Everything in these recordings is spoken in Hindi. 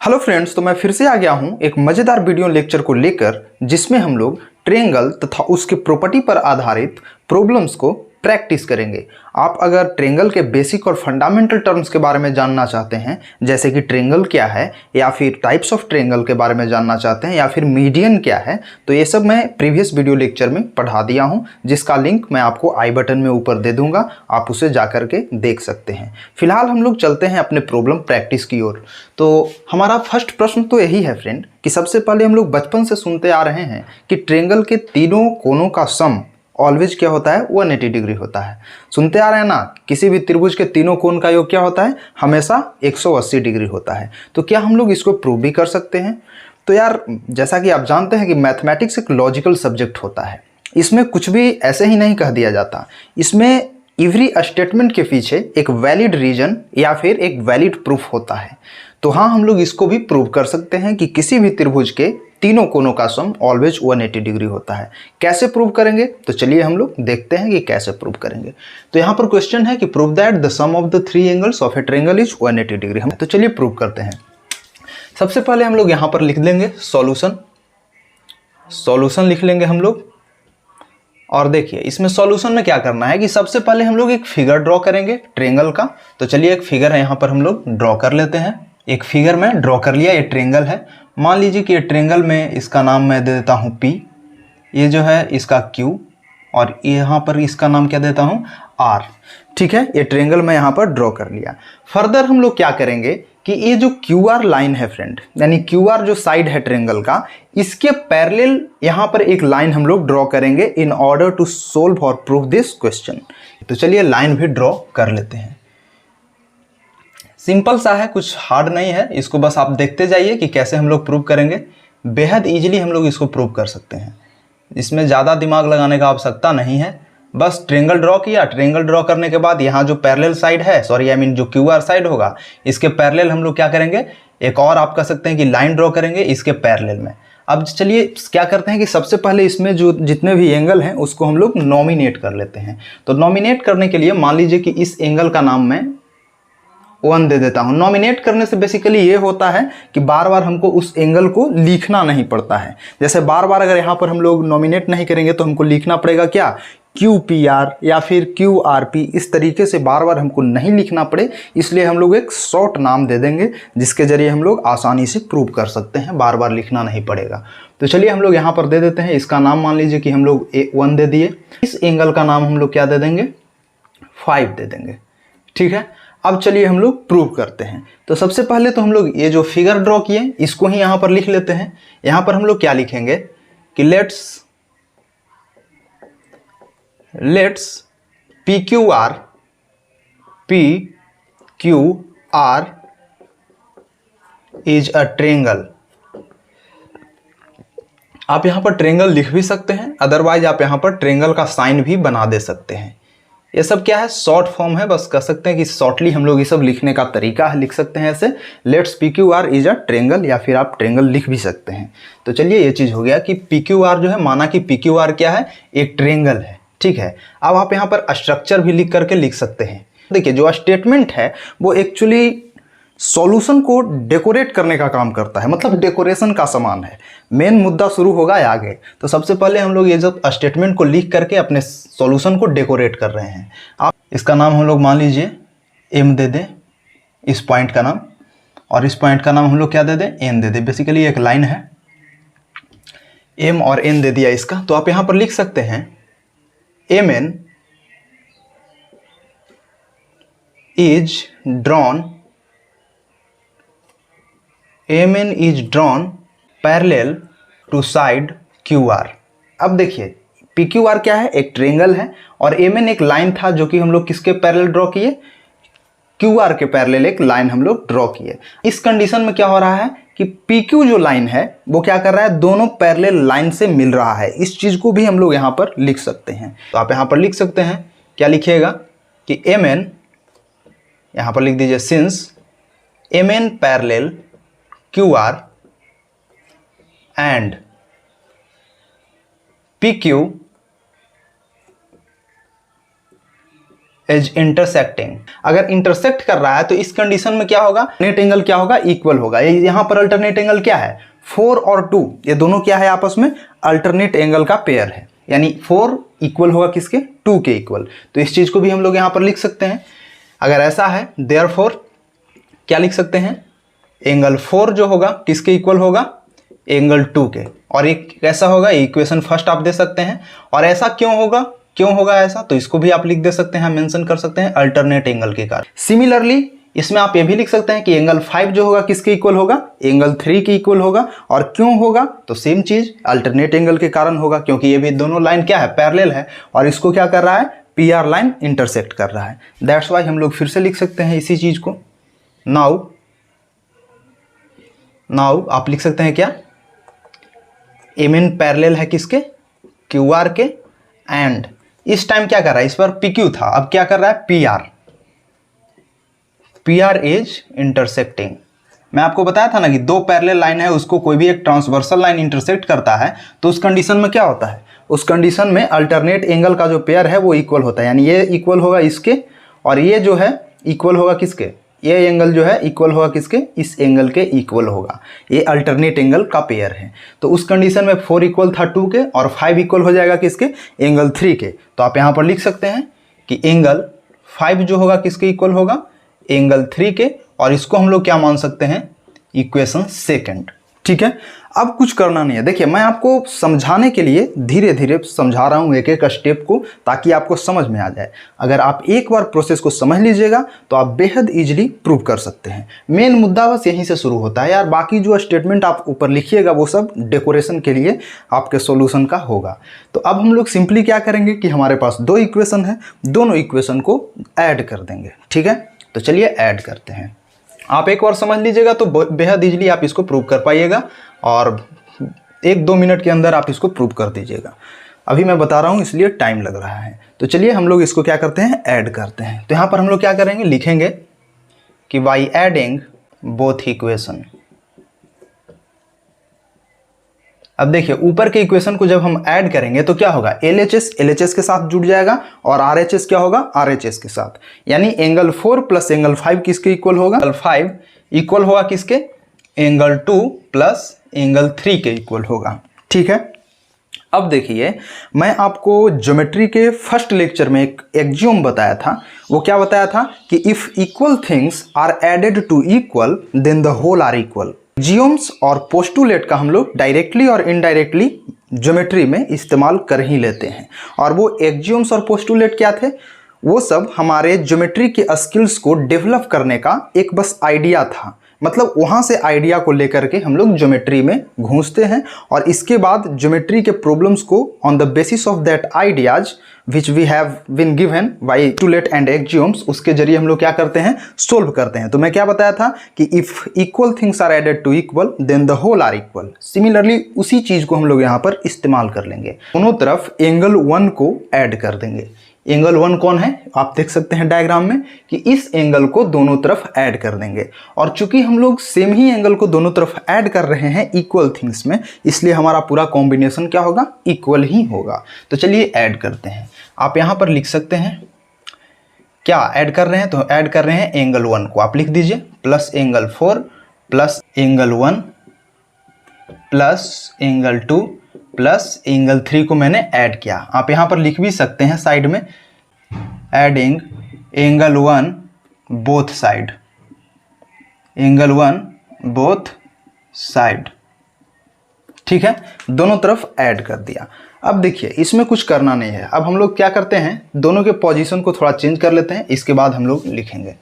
हेलो फ्रेंड्स, तो मैं फिर से आ गया हूं एक मजेदार वीडियो लेक्चर को लेकर, जिसमें हम लोग ट्रायंगल तथा उसके प्रॉपर्टी पर आधारित प्रॉब्लम्स को प्रैक्टिस करेंगे। आप अगर ट्रायंगल के बेसिक और फंडामेंटल टर्म्स के बारे में जानना चाहते हैं, जैसे कि ट्रायंगल क्या है या फिर टाइप्स ऑफ ट्रायंगल के बारे में जानना चाहते हैं या फिर मीडियन क्या है, तो ये सब मैं प्रीवियस वीडियो लेक्चर में पढ़ा दिया हूं, जिसका लिंक मैं आपको आई बटन में ऊपर दे दूंगा। आप उसे जा करके देख सकते हैं। फिलहाल हम लोग चलते हैं अपने प्रॉब्लम प्रैक्टिस की ओर। तो हमारा फर्स्ट प्रश्न तो यही है फ्रेंड कि सबसे पहले हम लोग बचपन से सुनते आ रहे हैं कि ट्रायंगल के तीनों कोनों का सम ऑलवेज क्या होता है, 180 डिग्री होता है। सुनते आ रहे हैं ना, किसी भी त्रिभुज के तीनों कोण का योग क्या होता है, हमेशा 180 डिग्री होता है। तो क्या हम लोग इसको प्रूव भी कर सकते हैं? तो यार, जैसा कि आप जानते हैं कि मैथमेटिक्स एक लॉजिकल सब्जेक्ट होता है। इसमें कुछ भी ऐसे ही नहीं कह दिया जाता। इसमें एवरी स्टेटमेंट के पीछे एक वैलिड रीजन या फिर एक वैलिड प्रूफ होता है। तो हाँ, हम लोग इसको भी प्रूव कर सकते हैं कि किसी भी त्रिभुज के तीनों कोनों का सम ऑलवेज 180 डिग्री होता है। कैसे प्रूव करेंगे? तो चलिए हम लोग देखते हैं कि कैसे प्रूव करेंगे। तो यहाँ पर क्वेश्चन है कि prove that the sum of the three angles of a triangle is 180 degree. तो चलिए प्रूव करते हैं। सबसे पहले हम लोग यहाँ पर लिख देंगे सॉल्यूशन लिख लेंगे हम लोग। और देखिए, इसमें सॉल्यूशन में क्या करना है कि सबसे पहले हम लोग एक फिगर ड्रॉ करेंगे ट्रायंगल का। तो चलिए एक फिगर है यहाँ पर हम लोग ड्रॉ कर लेते हैं। एक फिगर में ड्रॉ कर लिया। ये ट्रायंगल है। मान लीजिए कि ये ट्रायंगल में इसका नाम मैं दे देता हूँ P, ये जो है इसका Q, और यहाँ पर इसका नाम क्या देता हूँ, R। ठीक है, ये ट्रायंगल मैं यहाँ पर ड्रॉ कर लिया। फर्दर हम लोग क्या करेंगे कि ये जो QR लाइन है फ्रेंड, यानी QR जो साइड है ट्रायंगल का, इसके पैरेलल यहाँ पर एक लाइन हम लोग ड्रॉ करेंगे इन ऑर्डर टू सोल्व और प्रूव दिस क्वेश्चन। तो चलिए लाइन भी ड्रॉ कर लेते हैं। सिंपल सा है, कुछ हार्ड नहीं है। इसको बस आप देखते जाइए कि कैसे हम लोग प्रूव करेंगे। बेहद इजीली हम लोग इसको प्रूव कर सकते हैं। इसमें ज़्यादा दिमाग लगाने का आवश्यकता नहीं है। बस ट्रायंगल ड्रॉ किया। ट्रायंगल ड्रॉ करने के बाद यहाँ जो पैरेलल साइड है, जो QR साइड होगा, इसके पैरेलल हम लोग क्या करेंगे, एक और आप कह सकते हैं कि लाइन ड्रॉ करेंगे इसके पैरेलल में। अब चलिए क्या करते हैं कि सबसे पहले इसमें जो जितने भी एंगल हैं उसको हम लोग नॉमिनेट कर लेते हैं। तो नॉमिनेट करने के लिए मान लीजिए कि इस एंगल का नाम मैं 1 दे देता हूं। नॉमिनेट करने से बेसिकली ये होता है कि बार बार हमको उस एंगल को लिखना नहीं पड़ता है। जैसे बार बार अगर यहाँ पर हम लोग नॉमिनेट नहीं करेंगे तो हमको लिखना पड़ेगा क्या, QPR या फिर QRP। इस तरीके से बार बार हमको नहीं लिखना पड़े, इसलिए हम लोग एक शॉर्ट नाम दे देंगे जिसके जरिए हम लोग आसानी से प्रूव कर सकते हैं, बार बार लिखना नहीं पड़ेगा। तो चलिए हम लोग यहाँ पर दे देते हैं। इसका नाम मान लीजिए कि हम लोग 1 दे दिए। इस एंगल का नाम हम लोग क्या दे देंगे, 5 दे देंगे। ठीक है, अब चलिए हम लोग प्रूव करते हैं। तो सबसे पहले तो हम लोग ये जो फिगर ड्रॉ किए इसको ही यहाँ पर लिख लेते हैं। यहाँ पर हम लोग क्या लिखेंगे कि let's PQR is a triangle. आप यहाँ पर ट्रायंगल लिख भी सकते हैं, अदरवाइज आप यहाँ पर ट्रायंगल का साइन भी बना दे सकते हैं। ये सब क्या है, शॉर्ट फॉर्म है। बस कह सकते हैं कि शॉर्टली हम लोग ये सब लिखने का तरीका है, लिख सकते हैं ऐसे, let's PQR is a triangle, या फिर आप ट्रायंगल लिख भी सकते हैं। तो चलिए ये चीज़ हो गया कि PQR जो है, माना कि PQR क्या है, एक ट्रायंगल है। ठीक है, अब आप यहाँ पर स्ट्रक्चर भी लिख करके लिख सकते हैं। देखिए, जो स्टेटमेंट है वो एक्चुअली सॉल्यूशन को डेकोरेट करने का काम करता है, मतलब डेकोरेशन का सामान है। मेन मुद्दा शुरू होगा आगे। तो सबसे पहले हम लोग ये जो स्टेटमेंट को लिख करके अपने सॉल्यूशन को डेकोरेट कर रहे हैं। आप इसका नाम हम लोग मान लीजिए M दे दें, इस पॉइंट का नाम, और इस पॉइंट का नाम हम लोग क्या दे दें, N दे दें। बेसिकली एक लाइन है, M और N दे दिया इसका। तो आप यहाँ पर लिख सकते हैं MN is drawn parallel to side QR। अब देखिए, PQR क्या है, एक ट्रायंगल है, और MN एक लाइन था जो कि हम लोग किसके पैरेलल ड्रॉ किए, QR के पैरेलल एक लाइन हम लोग ड्रॉ किए। इस कंडीशन में क्या हो रहा है कि PQ जो लाइन है वो क्या कर रहा है, दोनों पैरेलल लाइन से मिल रहा है। इस चीज को भी हम लोग यहाँ पर लिख सकते हैं। तो आप यहाँ पर लिख सकते हैं, क्या लिखिएगा कि MN, यहाँ पर लिख दीजिए since MN parallel QR and PQ is intersecting. अगर इंटरसेक्ट कर रहा है तो इस कंडीशन में क्या होगा, नेट एंगल क्या होगा, इक्वल होगा। यहाँ पर अल्टरनेट एंगल क्या है, 4 और 2, ये दोनों क्या है, आपस में अल्टरनेट एंगल का पेयर है, यानी 4 इक्वल होगा किसके, 2 के इक्वल। तो इस चीज को भी हम लोग यहाँ पर लिख सकते हैं। अगर ऐसा है देयरफॉर क्या लिख सकते हैं, एंगल 4 जो होगा किसके इक्वल होगा, एंगल 2 के। और एक कैसा होगा, इक्वेशन फर्स्ट आप दे सकते हैं। और ऐसा क्यों होगा ऐसा, तो इसको भी आप लिख दे सकते हैं, मेंशन कर सकते हैं अल्टरनेट एंगल के कारण। सिमिलरली इसमें आप ये भी लिख सकते हैं कि एंगल 5 जो होगा किसके इक्वल होगा, एंगल 3 के इक्वल होगा। और क्यों होगा, तो सेम चीज अल्टरनेट एंगल के कारण होगा, क्योंकि ये भी दोनों लाइन क्या है, पैरेलल है, और इसको क्या कर रहा है, पीआर लाइन इंटरसेक्ट कर रहा है। दैट्स वाई हम लोग फिर से लिख सकते हैं इसी चीज को। नाउ आप लिख सकते हैं क्या, एमएन पैरेलल है किसके, क्यूआर के, एंड इस टाइम क्या कर रहा है, इस पर पीक्यू था, अब क्या कर रहा है, पीआर इज इंटरसेक्टिंग। मैं आपको बताया था ना कि दो पैरेलल लाइन है, उसको कोई भी एक ट्रांसवर्सल लाइन इंटरसेक्ट करता है तो उस कंडीशन में क्या होता है, उस कंडीशन में अल्टरनेट एंगल का जो पेयर है वो इक्वल होता है। यानी ये इक्वल होगा इसके, और ये जो है इक्वल होगा किसके, ये एंगल जो है इक्वल होगा किसके, इस एंगल के इक्वल होगा। ये अल्टरनेट एंगल का पेयर है। तो उस कंडीशन में 4 इक्वल था 2 के, और 5 इक्वल हो जाएगा किसके, एंगल 3 के। तो आप यहाँ पर लिख सकते हैं कि एंगल 5 जो होगा किसके इक्वल होगा, एंगल 3 के। और इसको हम लोग क्या मान सकते हैं, इक्वेशन सेकंड। ठीक है, अब कुछ करना नहीं है। देखिए मैं आपको समझाने के लिए धीरे धीरे समझा रहा हूँ एक एक स्टेप को, ताकि आपको समझ में आ जाए। अगर आप एक बार प्रोसेस को समझ लीजिएगा तो आप बेहद इजीली प्रूव कर सकते हैं। मेन मुद्दा बस यहीं से शुरू होता है यार, बाकी जो स्टेटमेंट आप ऊपर लिखिएगा वो सब डेकोरेशन के लिए आपके सॉल्यूशन का होगा। तो अब हम लोग सिंपली क्या करेंगे कि हमारे पास 2 इक्वेशन है, दोनों इक्वेशन को ऐड कर देंगे। ठीक है, तो चलिए ऐड करते हैं। आप एक बार समझ लीजिएगा तो बेहद इजीली आप इसको प्रूव कर पाइएगा, और 1-2 मिनट के अंदर आप इसको प्रूव कर दीजिएगा। अभी मैं बता रहा हूँ इसलिए टाइम लग रहा है। तो चलिए हम लोग इसको क्या करते हैं, ऐड करते हैं। तो यहाँ पर हम लोग क्या करेंगे, लिखेंगे कि बाई एडिंग बोथ इक्वेशन। अब देखिए ऊपर के इक्वेशन को जब हम ऐड करेंगे तो क्या होगा, LHS के साथ जुड़ जाएगा, और RHS क्या होगा, RHS के साथ। यानी एंगल 4 प्लस एंगल 5 किसके इक्वल होगा, एंगल 5 इक्वल होगा किसके, एंगल 2 प्लस एंगल 3 के इक्वल होगा। ठीक है, अब देखिए मैं आपको ज्योमेट्री के फर्स्ट लेक्चर में एक एक्सियोम बताया था। वो क्या बताया था कि if equal things are added to equal then the whole are equal. Axioms और पोस्टुलेट का हम लोग डायरेक्टली और इनडायरेक्टली ज्योमेट्री में इस्तेमाल कर ही लेते हैं। और वो एक्सियोम्स और पोस्टुलेट क्या थे, वो सब हमारे ज्योमेट्री के स्किल्स को डेवलप करने का एक बस आइडिया था। मतलब वहाँ से आइडिया को लेकर के हम लोग ज्योमेट्री में घुसते हैं, और इसके बाद ज्योमेट्री के प्रॉब्लम्स को on the basis of that ideas which we have been given by postulate and axioms, उसके जरिए हम लोग क्या करते हैं, सोल्व करते हैं। तो मैं क्या बताया था कि if equal things are added to equal then the whole are equal. Similarly उसी चीज को हम लोग यहाँ पर इस्तेमाल कर लेंगे। दोनों तरफ एंगल 1 को ऐड कर देंगे। एंगल 1 कौन है, आप देख सकते हैं डायग्राम में कि इस एंगल को दोनों तरफ ऐड कर देंगे। और चूंकि हम लोग सेम ही एंगल को दोनों तरफ ऐड कर रहे हैं इक्वल थिंग्स में, इसलिए हमारा पूरा कॉम्बिनेशन क्या होगा, इक्वल ही होगा। तो चलिए ऐड करते हैं। आप यहां पर लिख सकते हैं क्या ऐड कर रहे हैं, तो ऐड कर रहे हैं एंगल 1 को आप लिख दीजिए, plus angle 4 plus angle 1 plus angle 2 plus angle 3 को मैंने ऐड किया। आप यहां पर लिख भी सकते हैं साइड में, adding angle 1 both side, angle 1 both side. ठीक है, दोनों तरफ ऐड कर दिया। अब देखिए इसमें कुछ करना नहीं है। अब हम लोग क्या करते हैं, दोनों के पोजीशन को थोड़ा चेंज कर लेते हैं, इसके बाद हम लोग लिखेंगे।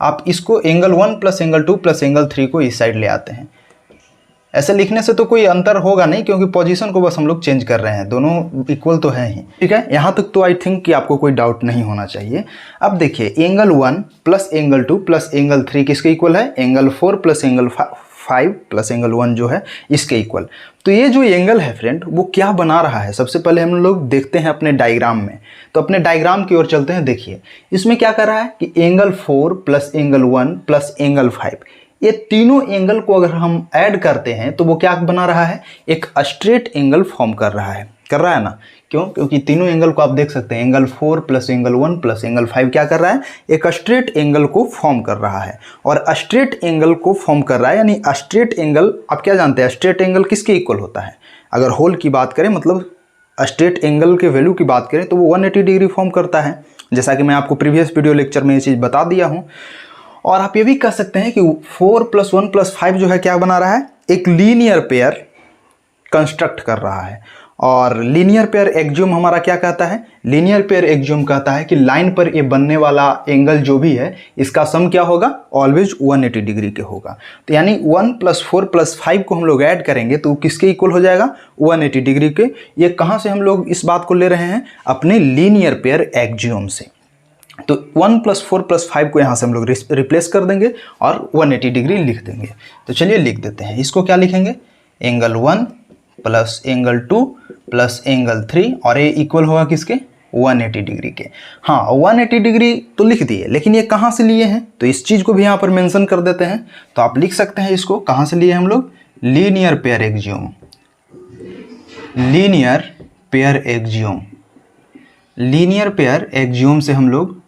आप इसको angle 1 plus angle 2 plus angle 3 को इस साइड ले आते हैं। ऐसे लिखने से तो कोई अंतर होगा नहीं, क्योंकि पोजीशन को बस हम लोग चेंज कर रहे हैं, दोनों इक्वल तो है ही। ठीक है, यहाँ तक तो आई थिंक कि आपको कोई डाउट नहीं होना चाहिए। अब देखिए angle 1 plus angle 2 plus angle 3 किसके इक्वल है, angle 4 plus angle 5 plus angle 1 जो है इसके इक्वल। तो ये जो एंगल है फ्रेंड वो क्या बना रहा है, सबसे पहले हम लोग देखते हैं अपने डायग्राम में। तो अपने डायग्राम की ओर चलते हैं। देखिए इसमें क्या कर रहा है कि angle 4 plus angle 1 plus angle 5, ये तीनों एंगल को अगर हम ऐड करते हैं तो वो क्या बना रहा है, एक स्ट्रेट एंगल फॉर्म कर रहा है। कर रहा है ना। क्यों? क्योंकि तीनों एंगल को आप देख सकते हैं, angle 4 plus angle 1 plus angle 5 क्या कर रहा है, एक स्ट्रेट एंगल को फॉर्म कर रहा है। और स्ट्रेट एंगल को फॉर्म कर रहा है, यानी स्ट्रेट एंगल आप क्या जानते हैं, स्ट्रेट एंगल किसके इक्वल होता है? अगर होल की बात करें, मतलब स्ट्रेट एंगल के वैल्यू की बात करें तो वो 180 डिग्री फॉर्म करता है, जैसा कि मैं आपको प्रीवियस वीडियो लेक्चर में ये चीज़ बता दिया हूँ। और आप ये भी कह सकते हैं कि 4 प्लस 1 प्लस 5 जो है क्या बना रहा है, एक लीनियर पेयर कंस्ट्रक्ट कर रहा है। और लीनियर पेयर एक्सियोम हमारा क्या कहता है, लीनियर पेयर एक्सियोम कहता है कि लाइन पर ये बनने वाला एंगल जो भी है इसका सम क्या होगा, ऑलवेज 180 डिग्री के होगा। तो यानी 1 प्लस 4 प्लस 5 को हम लोग ऐड करेंगे तो किसके इक्वल हो जाएगा, 180 डिग्री के। ये कहाँ से हम लोग इस बात को ले रहे हैं, अपने लीनियर पेयर एक्सियोम से। तो 1 प्लस 4 प्लस 5 को यहाँ से हम लोग रिप्लेस कर देंगे और 180 डिग्री लिख देंगे। तो चलिए लिख देते हैं, इसको क्या लिखेंगे, angle 1 plus angle 2 plus angle 3 और ये इक्वल होगा किसके, 180 डिग्री के। हाँ 180 डिग्री तो लिख दिए, लेकिन ये कहाँ से लिए हैं, तो इस चीज़ को भी यहाँ पर मेंशन कर देते हैं। तो आप लिख सकते हैं इसको कहाँ से लिए हम लोग, linear pair axiom, linear pair axiom, linear pair axiom से हम लोग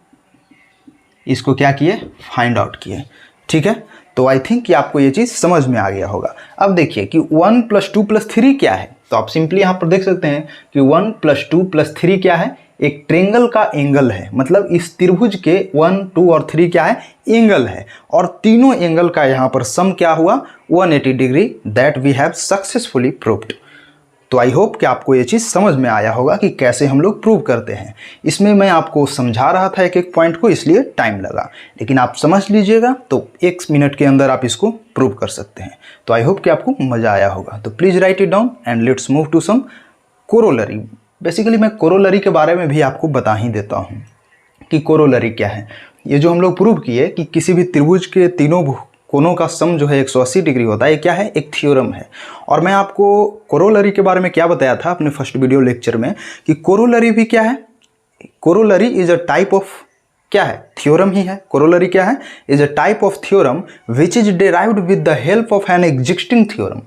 इसको क्या किए, फाइंड आउट किए। ठीक है, तो आई थिंक कि आपको ये चीज़ समझ में आ गया होगा। अब देखिए कि 1 प्लस 2 प्लस 3 क्या है, तो आप सिंपली यहाँ पर देख सकते हैं कि 1 प्लस 2 प्लस 3 क्या है, एक ट्रेंगल का एंगल है। मतलब इस त्रिभुज के 1, 2 और 3 क्या है, एंगल है। और तीनों एंगल का यहाँ पर सम क्या हुआ, 180 degree, that we have successfully proved. तो आई होप कि आपको ये चीज़ समझ में आया होगा कि कैसे हम लोग प्रूव करते हैं। इसमें मैं आपको समझा रहा था एक एक पॉइंट को, इसलिए टाइम लगा, लेकिन आप समझ लीजिएगा तो 1 मिनट के अंदर आप इसको प्रूव कर सकते हैं। तो आई होप कि आपको मज़ा आया होगा। तो please write it down and let's move to some corollary. Basically मैं कोरोलरी के बारे में भी आपको बता ही देता हूँ कि कोरोलरी क्या है। ये जो हम लोग प्रूव किए कि किसी भी त्रिभुज के तीनों कोनों का सम जो है 180 डिग्री होता है, ये क्या है, एक थ्योरम है। और मैं आपको कोरोलरी के बारे में क्या बताया था अपने फर्स्ट वीडियो लेक्चर में, कि कोरोलरी भी क्या है, corollary is a type of क्या है, थ्योरम ही है। कोरोलरी क्या है, is a type of theorem which is derived with the help of an existing theorem.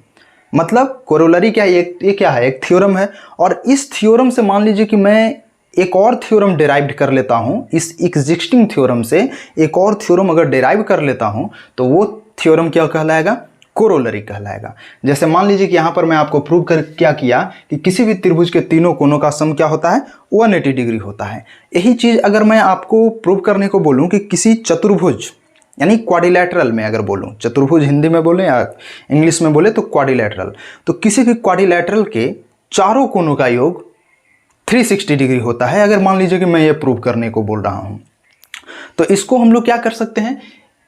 मतलब कोरोलरी क्या है, ये क्या है, एक थ्योरम है। और इस थ्योरम से मान लीजिए कि मैं एक और थ्योरम डिराइव कर लेता हूं, इस एग्जिस्टिंग थ्योरम से एक और थ्योरम अगर डिराइव कर लेता हूं तो वो थ्योरम क्या कहलाएगा, कोरोलरी कहलाएगा। जैसे मान लीजिए कि यहाँ पर मैं आपको प्रूव कर क्या किया कि किसी भी त्रिभुज के तीनों कोनों का सम क्या होता है, 180 डिग्री होता है। यही चीज़ अगर मैं आपको प्रूव करने को बोलूँ कि किसी चतुर्भुज यानी क्वाड्रिलैटरल में अगर बोलूँ, चतुर्भुज हिंदी में बोले या इंग्लिश में बोले तो क्वाड्रिलैटरल, तो किसी भी क्वाड्रिलैटरल के चारों कोनों का योग 360 डिग्री होता है। अगर मान लीजिए कि मैं ये प्रूव करने को बोल रहा हूँ, तो इसको हम लोग क्या कर सकते हैं,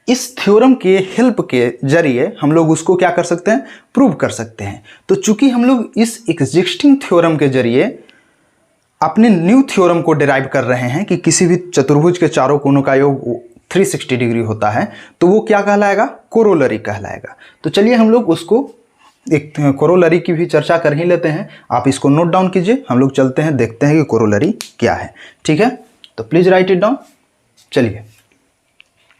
इस थ्योरम के हेल्प के जरिए हम लोग उसको क्या कर सकते हैं, प्रूव कर सकते हैं। तो चूंकि हम लोग इस एग्जिस्टिंग थ्योरम के जरिए अपने न्यू थ्योरम को डिराइव कर रहे हैं कि किसी भी चतुर्भुज के चारों कोनों का योग 360 डिग्री होता है, तो वो क्या कहलाएगा, कोरोलरी कहलाएगा। तो चलिए हम लोग उसको एक कोरोलरी की भी चर्चा कर ही लेते हैं। आप इसको नोट डाउन कीजिए, हम लोग चलते हैं, देखते हैं कि कोरोलरी क्या है। ठीक है, तो प्लीज राइट इट डाउन। चलिए,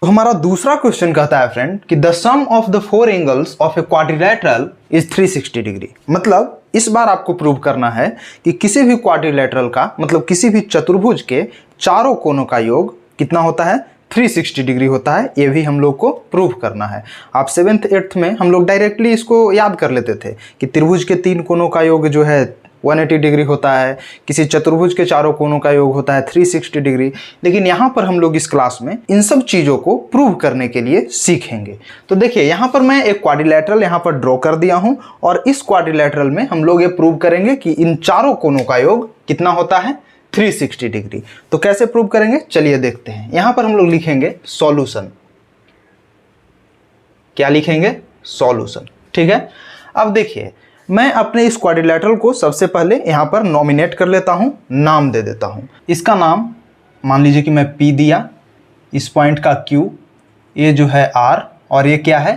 तो हमारा दूसरा क्वेश्चन कहता है फ्रेंड कि the sum of the 4 angles of a quadrilateral is 360 degree. मतलब इस बार आपको प्रूव करना है कि किसी भी क्वाड्रिलैटरल का, मतलब किसी भी चतुर्भुज के चारों कोनों का योग कितना होता है, 360 डिग्री होता है। ये भी हम लोग को प्रूव करना है। आप 7th 8th में हम लोग डायरेक्टली इसको याद कर लेते थे कि त्रिभुज के 3 कोनों का योग जो है 180 डिग्री होता है, किसी चतुर्भुज के चारों कोनों का योग होता है 360 डिग्री। लेकिन यहाँ पर हम लोग इस क्लास में इन सब चीज़ों को प्रूव करने के लिए सीखेंगे। तो देखिए यहाँ पर मैं एक क्वाड्रिलैटरल यहाँ पर ड्रॉ कर दिया हूँ, और इस क्वाड्रिलैटरल में हम लोग ये प्रूव करेंगे कि इन चारों कोनों का योग कितना होता है, 360 डिग्री। तो कैसे प्रूव करेंगे, चलिए देखते हैं। यहां पर हम लोग लिखेंगे सॉल्यूशन। क्या लिखेंगे, सॉल्यूशन। ठीक है, अब देखिए मैं अपने इस क्वाड्रिलैटरल को सबसे पहले यहां पर नॉमिनेट कर लेता हूं, नाम दे देता हूं। इसका नाम मान लीजिए कि मैं P दिया, इस पॉइंट का Q, ये जो है R, और ये क्या है,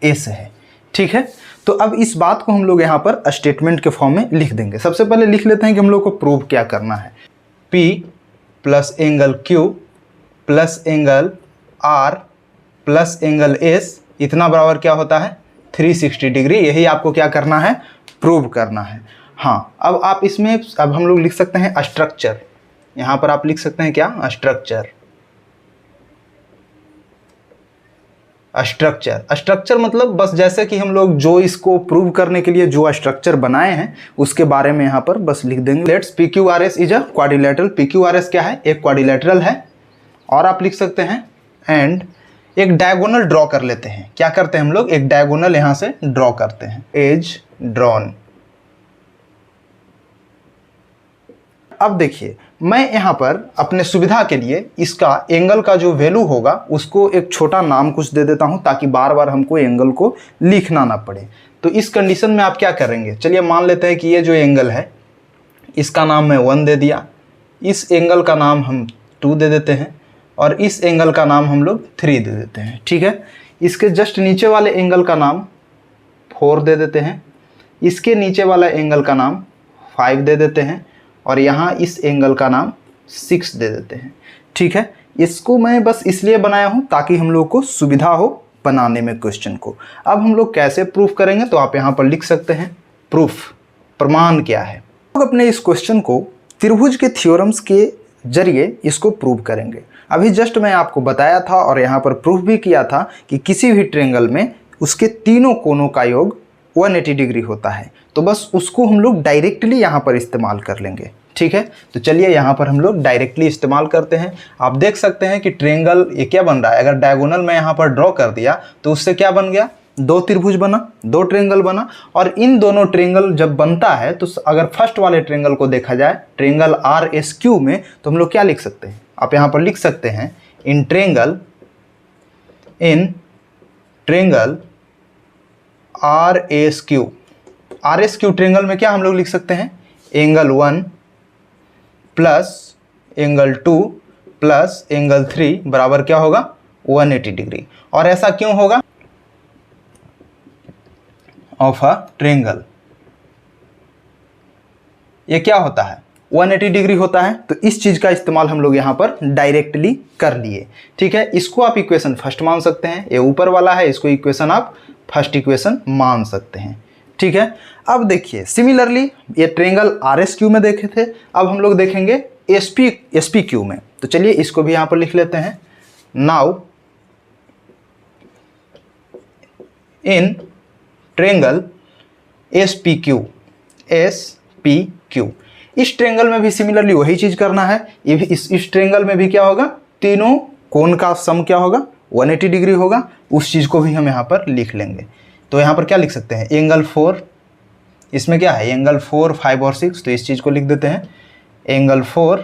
S है। ठीक है, तो अब इस बात को हम लोग यहाँ पर स्टेटमेंट के फॉर्म में लिख देंगे। सबसे पहले लिख लेते हैं कि हम लोग को प्रूव क्या करना है। P plus angle Q plus angle R plus angle S इतना बराबर क्या होता है, 360 डिग्री। यही आपको क्या करना है, प्रूव करना है। हाँ, अब आप इसमें अब हम लोग लिख सकते हैं स्ट्रक्चर। यहाँ पर आप लिख सकते हैं क्या, स्ट्रक्चर। स्ट्रक्चर मतलब बस जैसे कि हम लोग जो इसको प्रूव करने के लिए जो स्ट्रक्चर बनाए हैं उसके बारे में यहाँ पर बस लिख देंगे। Let's PQRS is a quadrilateral. PQRS क्या है, एक क्वाड्रिलेटरल है। और आप लिख सकते हैं एंड एक डायगोनल ड्रॉ कर लेते हैं। क्या करते हैं हम लोग, एक डायगोनल यहाँ से ड्रॉ करते हैं, एज ड्रॉन। अब देखिए मैं यहाँ पर अपने सुविधा के लिए इसका एंगल का जो वैल्यू होगा उसको एक छोटा नाम कुछ दे देता हूँ ताकि बार बार हमको एंगल को लिखना ना पड़े। तो इस कंडीशन में आप क्या करेंगे, चलिए मान लेते हैं कि ये जो एंगल है इसका नाम मैं 1 दे दिया, इस एंगल का नाम हम 2 दे देते हैं और इस एंगल का नाम हम लोग 3 दे देते हैं। ठीक है, इसके जस्ट नीचे वाले एंगल का नाम 4 दे देते हैं, इसके नीचे वाला एंगल का नाम 5 दे देते हैं और यहाँ इस एंगल का नाम 6 दे देते हैं। ठीक है, इसको मैं बस इसलिए बनाया हूँ ताकि हम लोग को सुविधा हो बनाने में क्वेश्चन को। अब हम लोग कैसे प्रूफ करेंगे, तो आप यहाँ पर लिख सकते हैं प्रूफ, प्रमाण क्या है। लोग अपने इस क्वेश्चन को त्रिभुज के थ्योरम्स के जरिए इसको प्रूव करेंगे। अभी जस्ट मैं आपको बताया था और यहाँ पर प्रूफ भी किया था कि किसी भी ट्रायंगल में उसके तीनों कोनों का योग 180 डिग्री होता है। तो बस उसको हम लोग डायरेक्टली यहाँ पर इस्तेमाल कर लेंगे। ठीक है, तो चलिए यहाँ पर हम लोग डायरेक्टली इस्तेमाल करते हैं। आप देख सकते हैं कि ट्रायंगल ये क्या बन रहा है, अगर डायगोनल में यहाँ पर ड्रॉ कर दिया तो उससे क्या बन गया, 2 त्रिभुज बना, 2 ट्रायंगल बना। और इन दोनों ट्रायंगल जब बनता है तो अगर फर्स्ट वाले ट्रायंगल को देखा जाए ट्रायंगल RSQ में, तो हम लोग क्या लिख सकते हैं, आप यहाँ पर लिख सकते हैं इन ट्रायंगल RSQ ट्रायंगल में क्या हम लोग लिख सकते हैं, angle 1 plus angle 2 plus angle 3 बराबर क्या होगा, 180 डिग्री। और ऐसा क्यों होगा, ऑफ अ ट्रायंगल ये क्या होता है, 180 डिग्री होता है। तो इस चीज का इस्तेमाल हम लोग यहाँ पर डायरेक्टली कर लिए। ठीक है, इसको आप इक्वेशन फर्स्ट मान सकते हैं, ये ऊपर वाला है, इसको इक्वेशन आप फर्स्ट इक्वेशन मान सकते हैं। ठीक है, अब देखिए सिमिलरली ये ट्रायंगल RSQ में देखे थे, अब हम लोग देखेंगे SPQ में। तो चलिए इसको भी यहाँ पर लिख लेते हैं। नाउ इन ट्रायंगल SPQ, इस ट्रायंगल में भी सिमिलरली वही चीज करना है। ये भी इस ट्रायंगल में भी क्या होगा, तीनों कोण का सम क्या होगा, 180 डिग्री होगा। उस चीज को भी हम यहाँ पर लिख लेंगे। तो यहाँ पर क्या लिख सकते हैं, एंगल 4, इसमें क्या है एंगल 4, 5 और 6, तो इस चीज़ को लिख देते हैं angle 4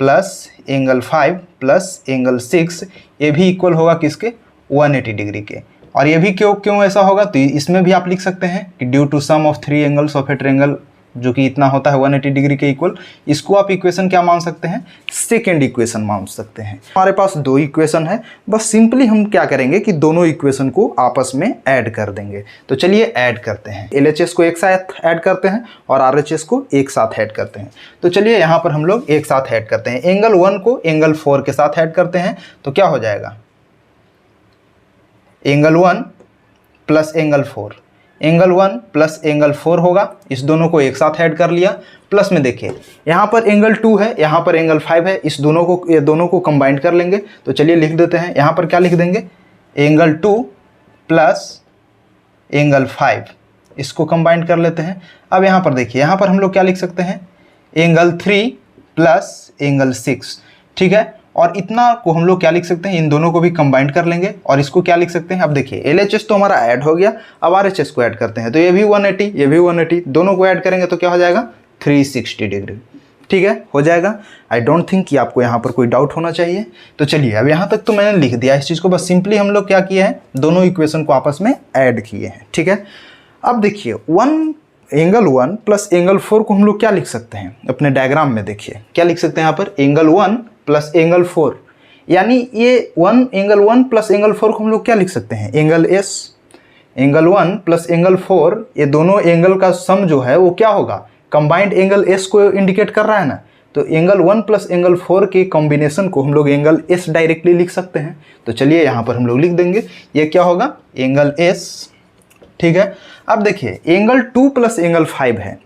plus angle 5 plus angle 6, ये भी इक्वल होगा किसके, 180 डिग्री के। और ये भी क्यों ऐसा होगा, तो इसमें भी आप लिख सकते हैं कि due to sum of 3 angles of a triangle, जो कि इतना होता है 180 डिग्री के इक्वल। इसको आप इक्वेशन क्या मान सकते हैं, सेकेंड इक्वेशन मान सकते हैं। हमारे पास 2 इक्वेशन है, बस सिंपली हम क्या करेंगे कि दोनों इक्वेशन को आपस में ऐड कर देंगे। तो चलिए ऐड करते हैं, LHS को एक साथ ऐड करते हैं और RHS को एक साथ ऐड करते हैं। तो चलिए यहाँ पर हम लोग एक साथ ऐड करते हैं। एंगल 1 को एंगल 4 के साथ ऐड करते हैं, तो क्या हो जाएगा, angle 1 plus angle 4, angle 1 plus angle 4 होगा। इस दोनों को एक साथ ऐड कर लिया। प्लस में देखिए यहाँ पर एंगल 2 है, यहाँ पर एंगल 5 है, ये दोनों को कंबाइन कर लेंगे। तो चलिए लिख देते हैं, यहाँ पर क्या लिख देंगे, एंगल 2 प्लस एंगल 5, इसको कंबाइन कर लेते हैं। अब यहाँ पर देखिए, यहाँ पर हम लोग क्या लिख सकते हैं, एंगल 3 प्लस एंगल 6। ठीक है, और इतना को हम लोग क्या लिख सकते हैं, इन दोनों को भी कंबाइन कर लेंगे और इसको क्या लिख सकते हैं। अब देखिए LHS तो हमारा ऐड हो गया, अब RHS को ऐड करते हैं। तो ये भी 180, ये भी 180, दोनों को ऐड करेंगे तो क्या हो जाएगा, 360 डिग्री। ठीक है, हो जाएगा। आई डोंट थिंक कि आपको यहाँ पर कोई डाउट होना चाहिए। तो चलिए अब यहाँ तक तो मैंने लिख दिया इस चीज़ को, बस सिंपली हम लोग क्या किए हैं, दोनों इक्वेशन को आपस में ऐड किए हैं। ठीक है, अब देखिए एंगल 1 प्लस एंगल 4 को हम लोग क्या लिख सकते हैं, अपने डायग्राम में देखिए क्या लिख सकते हैं यहाँ पर, एंगल 1 प्लस एंगल 4, यानी ये एंगल 1 प्लस एंगल 4 को हम लोग क्या लिख सकते हैं, angle S। Angle 1 plus angle 4, ये दोनों एंगल का सम जो है वो क्या होगा, कंबाइंड एंगल S को इंडिकेट कर रहा है ना। तो एंगल 1 प्लस एंगल 4 के कॉम्बिनेशन को हम लोग एंगल S डायरेक्टली लिख सकते हैं। तो चलिए यहाँ पर हम लोग लिख देंगे, ये क्या होगा, एंगल S। ठीक है, अब देखिए एंगल 2 प्लस एंगल 5 है,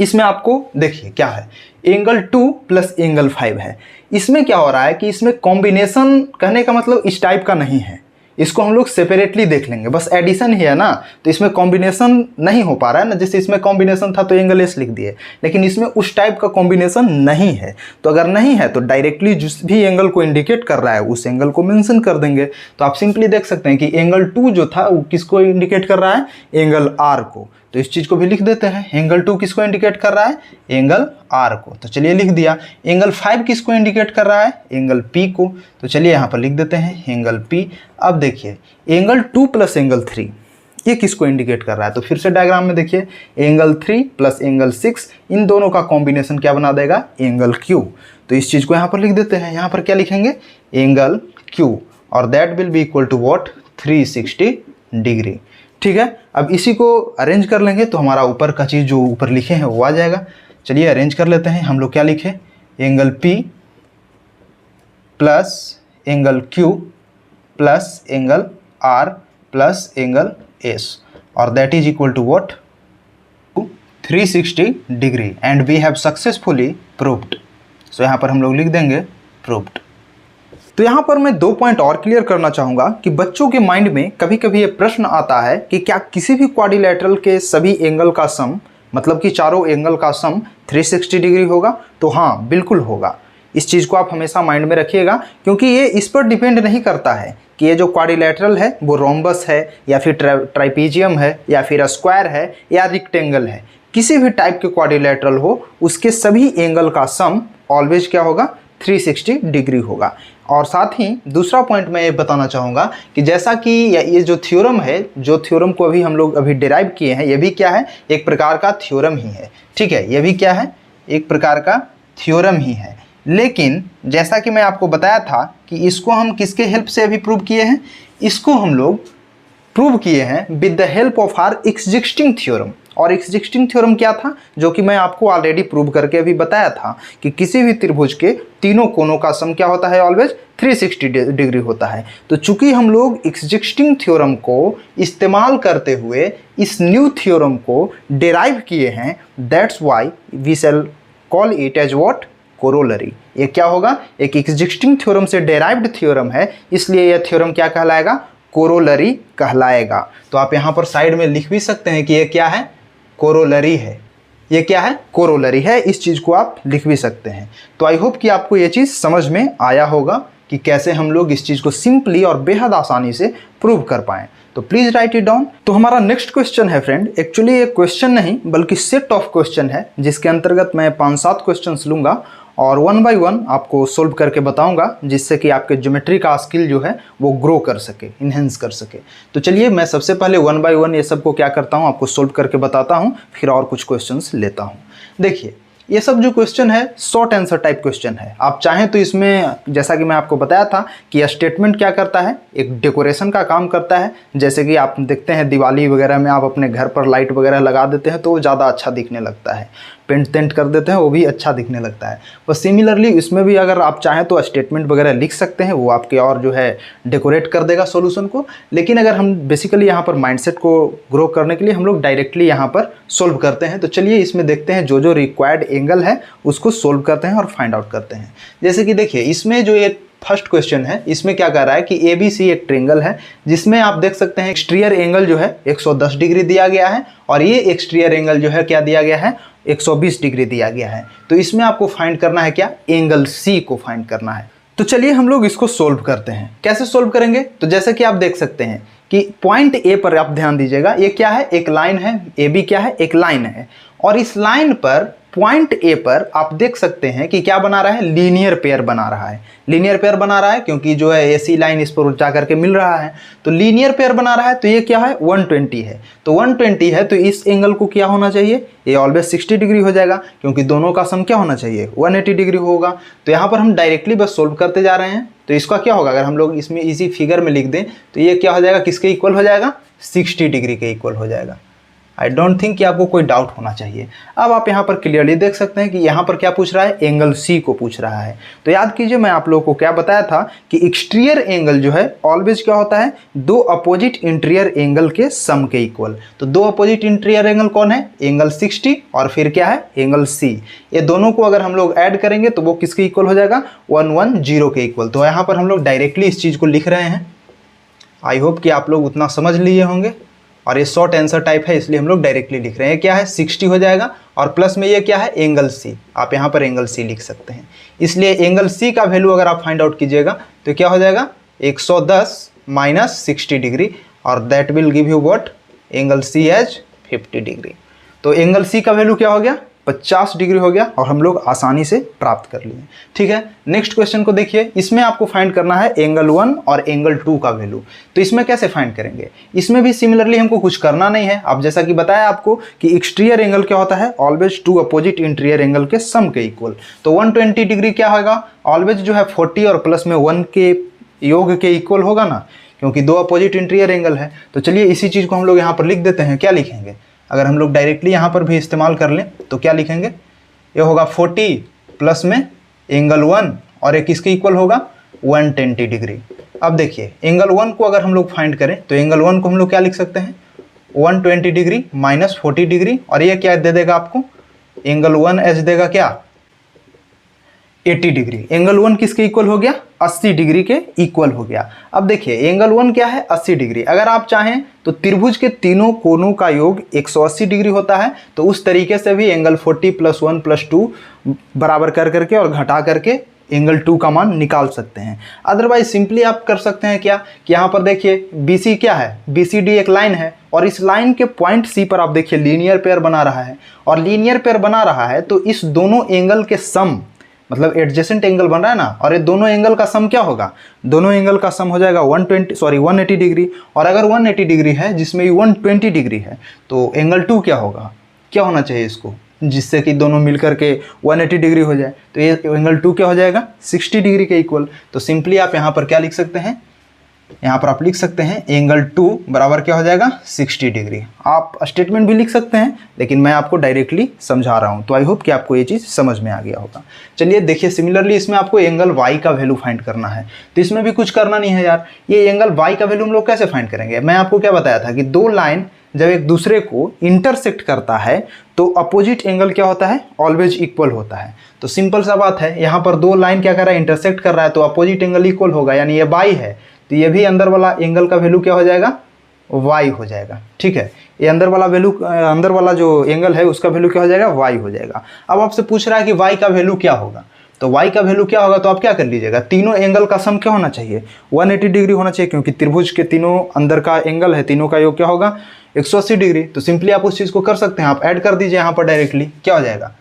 इसमें आपको देखिए क्या है, एंगल 2 प्लस एंगल 5 है। इसमें क्या हो रहा है कि इसमें कॉम्बिनेशन, कहने का मतलब इस टाइप का नहीं है, इसको हम लोग सेपरेटली देख लेंगे, बस एडिशन ही है ना, तो इसमें कॉम्बिनेशन नहीं हो पा रहा है ना। जैसे इसमें कॉम्बिनेशन था तो एंगल एस लिख दिए, लेकिन इसमें उस टाइप का कॉम्बिनेशन नहीं है। तो अगर नहीं है तो डायरेक्टली जिस भी एंगल को इंडिकेट कर रहा है उस एंगल को मेंशन कर देंगे। तो आप सिंपली देख सकते हैं कि एंगल 2 जो था वो किसको इंडिकेट कर रहा है, एंगल आर को। तो इस चीज़ को भी लिख देते हैं, एंगल 2 किसको इंडिकेट कर रहा है, एंगल आर को। तो चलिए लिख दिया। एंगल 5 किसको इंडिकेट कर रहा है, एंगल पी को। तो चलिए यहाँ पर लिख देते हैं एंगल पी। अब देखिए एंगल 2 प्लस एंगल 3 ये किसको इंडिकेट कर रहा है, तो फिर से डायग्राम में देखिए एंगल 3 प्लस एंगल 6 इन दोनों का कॉम्बिनेशन क्या बना देगा, एंगल क्यू। तो इस चीज़ को यहाँ पर लिख देते हैं, यहाँ पर क्या लिखेंगे, एंगल क्यू, और that will be equal to what, 360 degree. ठीक है, अब इसी को अरेंज कर लेंगे तो हमारा ऊपर का चीज़ जो ऊपर लिखे हैं वो आ जाएगा। चलिए अरेंज कर लेते हैं। हम लोग क्या लिखे, angle P plus angle Q plus angle R plus angle S, और that is equal to what, 360 degree, and we have successfully proved. So यहाँ पर हम लोग लिख देंगे प्रूव्ड। तो यहाँ पर मैं 2 पॉइंट और क्लियर करना चाहूँगा कि बच्चों के माइंड में कभी कभी ये प्रश्न आता है कि क्या किसी भी क्वाड्रिलेटरल के सभी एंगल का सम, मतलब कि चारों एंगल का सम 360 डिग्री होगा। तो हाँ, बिल्कुल होगा। इस चीज़ को आप हमेशा माइंड में रखिएगा, क्योंकि ये इस पर डिपेंड नहीं करता है कि ये जो क्वाड्रिलेटरल है वो रोम्बस है या फिर ट्राइपीजियम है या फिर स्क्वायर है या रेक्टेंगल है। किसी भी टाइप के क्वाड्रिलेटरल हो उसके सभी एंगल का सम ऑलवेज क्या होगा, 360 डिग्री होगा। और साथ ही दूसरा पॉइंट मैं ये बताना चाहूँगा कि जैसा कि ये जो थ्योरम है, जो थ्योरम को अभी हम लोग डिराइव किए हैं, ये भी क्या है, एक प्रकार का थ्योरम ही है। ठीक है, ये भी क्या है, एक प्रकार का थ्योरम ही है। लेकिन जैसा कि मैं आपको बताया था कि इसको हम किसके हेल्प से अभी प्रूव किए हैं, इसको हम लोग प्रूव किए हैं with the help of our existing theorem. और एग्जिस्टिंग थ्योरम क्या था, जो कि मैं आपको ऑलरेडी प्रूव करके अभी बताया था कि किसी भी त्रिभुज के तीनों कोनों का सम क्या होता है, ऑलवेज 360 डिग्री होता है। तो चूंकि हम लोग एग्जिस्टिंग थ्योरम को इस्तेमाल करते हुए इस न्यू थ्योरम को डिराइव किए हैं, that's why we shall call it as what, corollary. ये क्या होगा, एक एग्जिस्टिंग थ्योरम से डिराइव्ड थ्योरम है, इसलिए यह थ्योरम क्या कहलाएगा, कोरोलरी कहलाएगा। तो आप यहाँ पर साइड में लिख भी सकते हैं कि ये क्या है, कोरोलरी है। ये क्या है, कोरोलरी है। इस चीज़ को आप लिख भी सकते हैं। तो आई होप कि आपको ये चीज़ समझ में आया होगा कि कैसे हम लोग इस चीज़ को सिंपली और बेहद आसानी से प्रूव कर पाएँ। तो प्लीज़ राइट इट डाउन। तो हमारा नेक्स्ट क्वेश्चन है फ्रेंड, एक्चुअली एक क्वेश्चन नहीं बल्कि सेट ऑफ क्वेश्चन है, जिसके अंतर्गत मैं 5-7 क्वेश्चंस लूँगा और 1 बाय 1 आपको सोल्व करके बताऊंगा, जिससे कि आपके ज्योमेट्री का स्किल जो है वो ग्रो कर सके, इन्हेंस कर सके। तो चलिए मैं सबसे पहले 1 बाय 1 ये सब को क्या करता हूँ, आपको सोल्व करके बताता हूँ, फिर और कुछ क्वेश्चंस लेता हूँ। देखिए ये सब जो क्वेश्चन है शॉर्ट आंसर टाइप क्वेश्चन है। आप चाहें तो इसमें, जैसा कि मैं आपको बताया था कि यह स्टेटमेंट क्या करता है, एक डेकोरेशन का काम करता है। जैसे कि आप देखते हैं दिवाली वगैरह में आप अपने घर पर लाइट वगैरह लगा देते हैं तो वो ज़्यादा अच्छा दिखने लगता है, पेंट कर देते हैं वो भी अच्छा दिखने लगता है। बस सिमिलरली इसमें भी अगर आप चाहें तो स्टेटमेंट वगैरह लिख सकते हैं, वो आपके और जो है डेकोरेट कर देगा सॉल्यूशन को। लेकिन अगर हम बेसिकली यहाँ पर माइंडसेट को ग्रो करने के लिए हम लोग डायरेक्टली यहाँ पर सोल्व करते हैं। तो चलिए इसमें देखते हैं जो जो रिक्वायर्ड एंगल है उसको सोल्व करते हैं और फाइंड आउट करते हैं। जैसे कि देखिए इसमें जो एक फर्स्ट क्वेश्चन है, इसमें क्या कह रहा है कि ABC एक ट्रायंगल है, जिसमें आप देख सकते हैं एक्सटीरियर एंगल जो है 110 डिग्री दिया गया है और ये एक्सटीरियर एंगल जो है क्या दिया गया है, 120 डिग्री दिया गया है। तो इसमें आपको फाइंड करना है क्या, एंगल C को फाइंड करना है। तो चलिए हम लोग इसको सोल्व करते हैं। कैसे सोल्व करेंगे, तो जैसे कि आप देख सकते हैं कि पॉइंट A पर आप ध्यान दीजिएगा, ये क्या है, एक लाइन है, AB क्या है, एक लाइन है। और इस लाइन पर पॉइंट A पर आप देख सकते हैं कि क्या बना रहा है, लीनियर पेयर बना रहा है। लीनियर पेयर बना रहा है क्योंकि जो है AC लाइन इस पर जा करके मिल रहा है, तो लीनियर पेयर बना रहा है। तो ये क्या है, 120 है। तो 120 है तो इस एंगल को क्या होना चाहिए, ये ऑलवेज 60 डिग्री हो जाएगा, क्योंकि दोनों का सम क्या होना चाहिए, 180 डिग्री होगा। तो यहाँ पर हम डायरेक्टली बस सोल्व करते जा रहे हैं। तो इसका क्या होगा, अगर हम लोग इसमें इसी फिगर में लिख दें तो ये क्या हो जाएगा, किसके इक्वल हो जाएगा, 60 डिग्री के इक्वल हो जाएगा। आई डोंट थिंक कि आपको कोई डाउट होना चाहिए। अब आप यहाँ पर क्लियरली देख सकते हैं कि यहाँ पर क्या पूछ रहा है, एंगल सी को पूछ रहा है। तो याद कीजिए मैं आप लोगों को क्या बताया था कि एक्सटीरियर एंगल जो है ऑलवेज क्या होता है, दो अपोजिट इंटीरियर एंगल के सम के इक्वल। तो दो अपोजिट इंटीरियर एंगल कौन है, एंगल 60 और फिर क्या है, एंगल सी। ये दोनों को अगर हम लोग ऐड करेंगे तो वो किसके इक्वल हो जाएगा, 110 के इक्वल। तो यहाँ पर हम लोग डायरेक्टली इस चीज़ को लिख रहे हैं। आई होप कि आप लोग उतना समझ लिए होंगे, और ये शॉर्ट आंसर टाइप है इसलिए हम लोग डायरेक्टली लिख रहे हैं। क्या है, 60 हो जाएगा और प्लस में ये क्या है, एंगल सी। आप यहाँ पर एंगल सी लिख सकते हैं। इसलिए एंगल सी का वैल्यू अगर आप फाइंड आउट कीजिएगा तो क्या हो जाएगा, 110 माइनस 60 डिग्री, और that will give you what, angle C as 50 degree. तो एंगल सी का वैल्यू क्या हो गया, 50 डिग्री हो गया, और हम लोग आसानी से प्राप्त कर लिए। ठीक है, नेक्स्ट क्वेश्चन को देखिए। इसमें आपको फाइंड करना है एंगल 1 और एंगल 2 का वैल्यू। तो इसमें कैसे फाइंड करेंगे, इसमें भी सिमिलरली हमको कुछ करना नहीं है। अब जैसा कि बताया आपको कि एक्सटीरियर एंगल क्या होता है, always two opposite interior angle के सम के इक्वल। तो 120 डिग्री क्या होगा, ऑलवेज जो है 40 और प्लस में 1 के योग के इक्वल होगा ना, क्योंकि दो अपोजिट इंटीरियर एंगल है। तो चलिए इसी चीज़ को हम लोग यहाँ पर लिख देते हैं। क्या लिखेंगे, अगर हम लोग डायरेक्टली यहाँ पर भी इस्तेमाल कर लें तो क्या लिखेंगे, ये होगा 40 प्लस में एंगल 1 और एक किसके इक्वल होगा, 120 डिग्री। अब देखिए एंगल 1 को अगर हम लोग फाइंड करें तो एंगल 1 को हम लोग क्या लिख सकते हैं, 120 डिग्री माइनस 40 डिग्री, और ये क्या दे देगा आपको, एंगल 1 एच देगा क्या, 80 डिग्री। एंगल 1 किसके इक्वल हो गया, 80 डिग्री के इक्वल हो गया। अब देखिए एंगल 1 क्या है, 80 डिग्री। अगर आप चाहें तो त्रिभुज के तीनों कोनों का योग 180 डिग्री होता है, तो उस तरीके से भी एंगल 40 प्लस 1 प्लस 2 बराबर कर करके और घटा करके एंगल 2 का मान निकाल सकते हैं। अदरवाइज सिंपली आप कर सकते हैं क्या, कि यहाँ पर देखिए BC क्या है, BCD एक लाइन है, और इस लाइन के पॉइंट C पर आप देखिए लीनियर पेयर बना रहा है, और लीनियर पेयर बना रहा है तो इस दोनों एंगल के सम, मतलब एडजेसेंट एंगल बन रहा है ना, और ये दोनों एंगल का सम क्या होगा, दोनों एंगल का सम हो जाएगा 180 डिग्री। और अगर 180 डिग्री है जिसमें 120 डिग्री है तो एंगल 2 क्या होगा, क्या होना चाहिए इसको, जिससे कि दोनों मिलकर के 180 डिग्री हो जाए। तो ये एंगल 2 क्या हो जाएगा, 60 डिग्री के इक्वल। तो सिंपली आप यहाँ पर क्या लिख सकते हैं, यहाँ पर आप लिख सकते हैं एंगल 2 बराबर क्या हो जाएगा, 60 डिग्री। आप स्टेटमेंट भी लिख सकते हैं, लेकिन मैं आपको डायरेक्टली समझा रहा हूँ। तो आई होप कि आपको ये चीज़ समझ में आ गया होगा। चलिए देखिए सिमिलरली इसमें आपको एंगल y का वैल्यू फाइंड करना है। तो इसमें भी कुछ करना नहीं है यार, ये एंगल y का वैल्यू हम लोग कैसे फाइंड करेंगे। मैं आपको क्या बताया था कि दो लाइन जब एक दूसरे को इंटरसेक्ट करता है तो अपोजिट एंगल क्या होता है, ऑलवेज इक्वल होता है। तो सिंपल सा बात है, यहाँ पर दो लाइन क्या कर रहा है, इंटरसेक्ट कर रहा है, तो अपोजिट एंगल इक्वल होगा, यानी ये y है तो ये भी अंदर वाला एंगल का वैल्यू क्या हो जाएगा, y हो जाएगा। ठीक है, ये अंदर वाला वैल्यू, अंदर वाला जो एंगल है उसका वैल्यू क्या हो जाएगा, y हो जाएगा। अब आपसे पूछ रहा है कि y का वैल्यू क्या होगा, तो y का वैल्यू क्या होगा, तो आप क्या कर लीजिएगा, तीनों एंगल का सम क्या होना चाहिए, 180 डिग्री होना चाहिए, क्योंकि त्रिभुज के तीनों अंदर का एंगल है, तीनों का योग क्या होगा, 180 डिग्री। तो सिंपली आप उस चीज़ को कर सकते हैं, आप ऐड कर दीजिए यहाँ पर डायरेक्टली, क्या हो जाएगा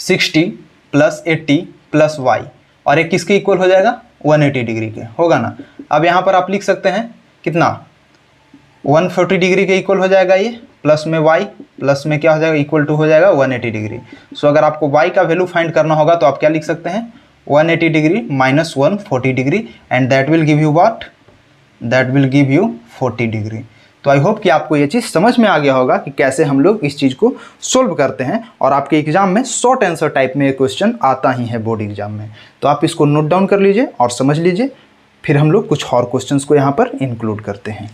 60 प्लस 80 प्लस y, और एक किसके इक्वल हो जाएगा, 180 डिग्री के होगा ना। अब यहाँ पर आप लिख सकते हैं कितना, 140 डिग्री के इक्वल हो जाएगा ये, प्लस में y, प्लस में क्या हो जाएगा, इक्वल टू हो जाएगा 180 डिग्री। सो अगर आपको y का वैल्यू फाइंड करना होगा तो आप क्या लिख सकते हैं, 180 degree minus 140 degree, and that will give you what, that will give you 40 degree. तो आई होप कि आपको ये चीज़ समझ में आ गया होगा कि कैसे हम लोग इस चीज़ को सोल्व करते हैं, और आपके एग्जाम में शॉर्ट आंसर टाइप में ये क्वेश्चन आता ही है बोर्ड एग्जाम में। तो आप इसको नोट डाउन कर लीजिए और समझ लीजिए, फिर हम लोग कुछ और क्वेश्चंस को यहाँ पर इंक्लूड करते हैं।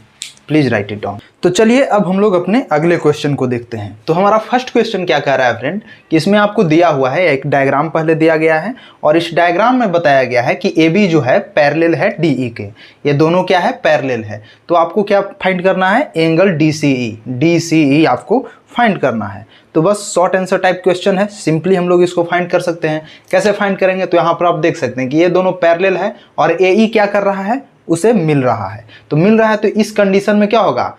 Please write it down. तो चलिए अब हम लोग अपने अगले क्वेश्चन को देखते हैं। तो हमारा फर्स्ट क्वेश्चन क्या कह रहा है फ्रेंड, कि इसमें आपको दिया हुआ है एक डायग्राम पहले दिया गया है, और इस डायग्राम में बताया गया है कि AB जो है पैरेलल है DE के, ये दोनों क्या है, पैरेलल है। तो आपको क्या फाइंड करना है, एंगल DCE आपको फाइंड करना है। तो बस शॉर्ट आंसर टाइप क्वेश्चन है, सिंपली हम लोग इसको फाइंड कर सकते हैं। कैसे फाइंड करेंगे, तो यहाँ पर आप देख सकते हैं कि ये दोनों पैरेलल है और AE क्या कर रहा है, उसे मिल रहा है। तो मिल रहा है तो इस कंडीशन में क्या होगा,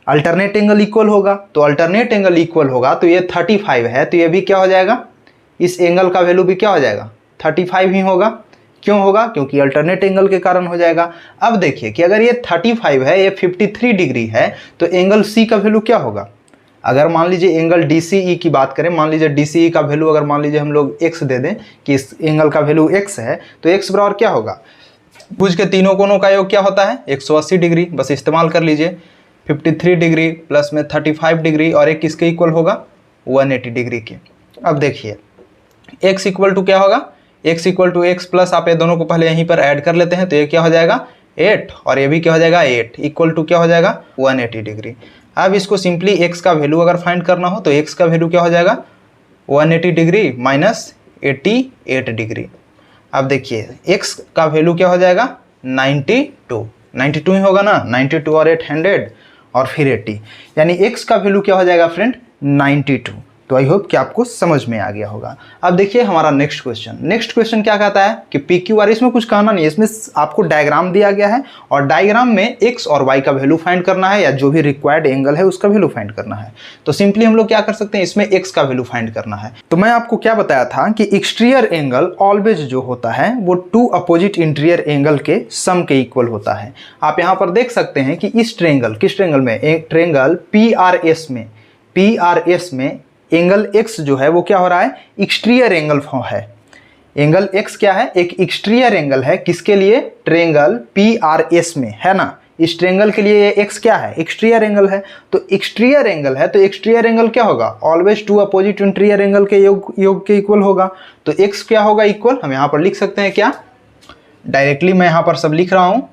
अल्टरनेट एंगल इक्वल होगा। तो अल्टरनेट एंगल इक्वल होगा तो ये 35 है, तो ये भी क्या हो जाएगा, इस एंगल का वैल्यू भी क्या हो जाएगा, 35 ही होगा। क्यों होगा, क्योंकि अल्टरनेट एंगल के कारण हो जाएगा। अब देखिए कि अगर ये 35 है, ये 53 डिग्री है, तो एंगल C का वैल्यू क्या होगा। अगर मान लीजिए एंगल DCE की बात करें, मान लीजिए DCE का वैल्यू अगर मान लीजिए हम लोग x दे दें कि इस एंगल का वैल्यू x है, तो x बराबर क्या होगा, भुज के तीनों कोनों का योग क्या होता है, 180 डिग्री। बस इस्तेमाल कर लीजिए, 53 डिग्री प्लस में 35 डिग्री और एक किसके इक्वल होगा 180 डिग्री के। अब देखिए x इक्वल टू क्या होगा, x equal to x plus, आप ये दोनों को पहले यहीं पर ऐड कर लेते हैं तो ये क्या हो जाएगा 8 और ये भी क्या हो जाएगा 8 इक्वल टू क्या हो जाएगा 180 डिग्री। अब इसको सिंपली x का वैल्यू अगर फाइंड करना हो तो x का वैल्यू क्या हो जाएगा 180 डिग्री माइनस 88 डिग्री। अब देखिए x का वैल्यू क्या हो जाएगा 92 ही होगा ना, 92 और 800 और फिर 80, यानी x का वैल्यू क्या हो जाएगा फ्रेंड 92। तो आई होप कि आपको समझ में आ गया होगा। अब देखिए हमारा नेक्स्ट क्वेश्चन क्या कहता है कि पी क्यू आर, इसमें कुछ कहना नहीं है, इसमें आपको डायग्राम दिया गया है और डायग्राम में x और y का वैल्यू फाइंड करना है या जो भी रिक्वायर्ड एंगल है उसका वैल्यू फाइंड करना है। तो सिंपली हम लोग क्या कर सकते हैं, इसमें x का वैल्यू फाइंड करना है। तो मैं आपको क्या बताया था कि एक्सटीरियर एंगल ऑलवेज जो होता है वो टू अपोजिट इंटीरियर एंगल के सम के इक्वल होता है। आप यहाँ पर देख सकते हैं कि इस ट्रेंगल, किस ट्रेंगल में, एक ट्रेंगल PRS में एंगल x जो है वो क्या हो रहा है एक्सटीरियर एंगल है। एंगल x क्या है, एक एक्सटीरियर एंगल है, किसके लिए, ट्रेंगल PRS में, है ना। इस ट्रेंगल के लिए ये x क्या है एक्सटीरियर एंगल है। तो एक्सटीरियर एंगल है तो एक्सटीरियर एंगल क्या होगा always two opposite interior angle के योग के इक्वल होगा। तो x क्या होगा इक्वल, हम यहाँ पर लिख सकते हैं क्या, डायरेक्टली मैं यहाँ पर सब लिख रहा हूँ।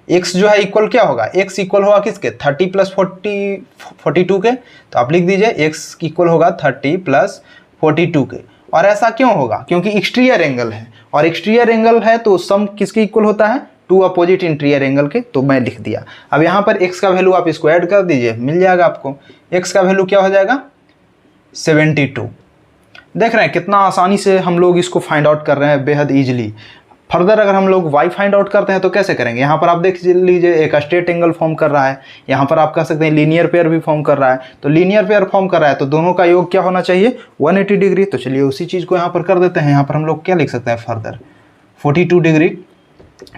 x जो है इक्वल क्या होगा, x इक्वल होगा किसके 30 प्लस 42 के। तो आप लिख दीजिए x इक्वल होगा 30 प्लस 42 के। और ऐसा क्यों होगा, क्योंकि एक्सटीरियर एंगल है और एक्सटीरियर एंगल है तो सम किसके इक्वल होता है टू अपोजिट इंटीरियर एंगल के। तो मैं लिख दिया। अब यहाँ पर x का वैल्यू आप इसको ऐड कर दीजिए, मिल जाएगा आपको। x का वैल्यू क्या हो जाएगा 72। देख रहे हैं कितना आसानी से हम लोग इसको फाइंड आउट कर रहे हैं, बेहद ईजिली। फर्दर अगर हम लोग y फाइंड आउट करते हैं तो कैसे करेंगे, यहाँ पर आप देख लीजिए एक स्ट्रेट एंगल फॉर्म कर रहा है, यहाँ पर आप कह सकते हैं लीनियर पेयर भी फॉर्म कर रहा है। तो लीनियर पेयर फॉर्म कर रहा है तो दोनों का योग क्या होना चाहिए 180 डिग्री। तो चलिए उसी चीज़ को यहाँ पर कर देते हैं। यहाँ पर हम लोग क्या लिख सकते हैं फर्दर 42 डिग्री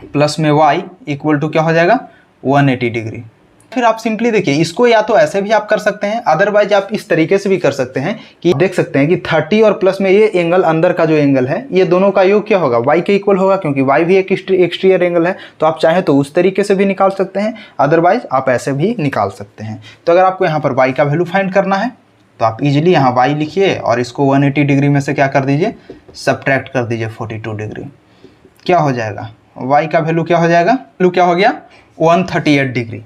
प्लस में y इक्वल टू क्या हो जाएगा 180 डिग्री। फिर आप सिंपली देखिए इसको या तो ऐसे भी आप कर सकते हैं, अदरवाइज आप इस तरीके से भी कर सकते हैं कि देख सकते हैं कि 30 और प्लस में ये एंगल अंदर का जो एंगल है ये दोनों का योग क्या होगा y के इक्वल होगा, क्योंकि y भी एक एक्सटीरियर एंगल है। तो आप चाहें तो उस तरीके से भी निकाल सकते हैं, अदरवाइज आप ऐसे भी निकाल सकते हैं। तो अगर आपको यहाँ पर y का वैल्यू फाइंड करना है तो आप इजीली यहाँ y लिखिए और इसको 180 डिग्री में से क्या कर दीजिए सब्ट्रैक्ट कर दीजिए 42 डिग्री। क्या हो जाएगा y का वैल्यू क्या हो जाएगा, वैल्यू क्या हो गया 138 डिग्री।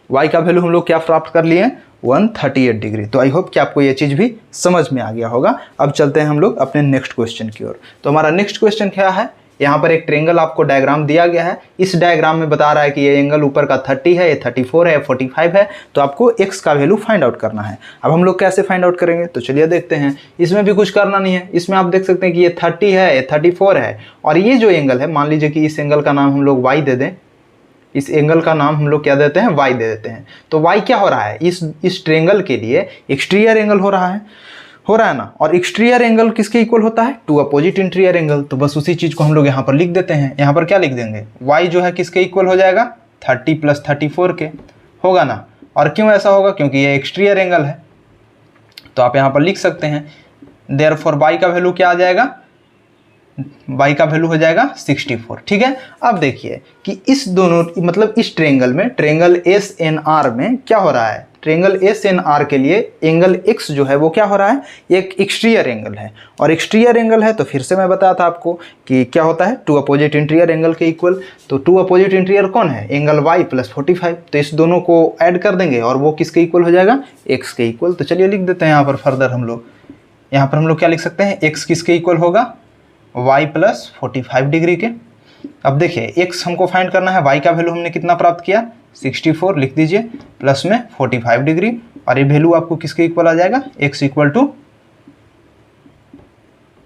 y का वैल्यू हम लोग क्या प्राप्त कर लिए 138 डिग्री। तो आई होप कि आपको ये चीज़ भी समझ में आ गया होगा। अब चलते हैं हम लोग अपने नेक्स्ट क्वेश्चन की ओर। तो हमारा नेक्स्ट क्वेश्चन क्या है, यहाँ पर एक ट्रेंगल आपको डायग्राम दिया गया है। इस डायग्राम में बता रहा है कि ये एंगल ऊपर का 30 है, ये 34 है, 45 है। तो आपको x का वैल्यू फाइंड आउट करना है। अब हम लोग कैसे फाइंड आउट करेंगे, तो चलिए देखते हैं। इसमें भी कुछ करना नहीं है, इसमें आप देख सकते हैं कि ये 30 है, ये 34 है और ये जो एंगल है, मान लीजिए कि इस एंगल का नाम हम लोग y दे दें, इस एंगल का नाम हम लोग क्या देते हैं y दे देते हैं। तो y क्या हो रहा है, इस ट्रेंगल के लिए एक्सटीरियर एंगल हो रहा है ना। और एक्सटीरियर एंगल किसके इक्वल होता है टू अपोजिट इंटीरियर एंगल। तो बस उसी चीज को हम लोग यहाँ पर लिख देते हैं। यहाँ पर क्या लिख देंगे y जो है किसके इक्वल हो जाएगा 30 प्लस 34 के होगा ना। और क्यों ऐसा होगा, क्योंकि ये एक्सटीरियर एंगल है। तो आप यहाँ पर लिख सकते हैं देयरफॉर y का वैल्यू क्या आ जाएगा, y का वैल्यू हो जाएगा 64। ठीक है। अब देखिए कि इस दोनों मतलब इस ट्रेंगल में, ट्रेंगल SNR में क्या हो रहा है, ट्रेंगल SNR के लिए एंगल x जो है वो क्या हो रहा है, एक एक्सटीरियर एंगल है। और एक्सटीरियर एंगल है तो फिर से मैं बताया था आपको कि क्या होता है टू अपोजिट इंटीरियर एंगल के इक्वल। तो टू अपोजिट इंटीरियर कौन है, एंगल y प्लस 45। तो इस दोनों को ऐड कर देंगे और वो किसके इक्वल हो जाएगा x के इक्वल। तो चलिए लिख देते हैं यहाँ पर फर्दर हम लोग, यहाँ पर हम लोग क्या लिख सकते हैं x किसके इक्वल होगा y प्लस 45 डिग्री के। अब देखिए x हमको फाइंड करना है, y का वैल्यू हमने कितना प्राप्त किया 64 लिख दीजिए प्लस में 45 डिग्री और ये वैल्यू आपको किसके इक्वल आ जाएगा x equal to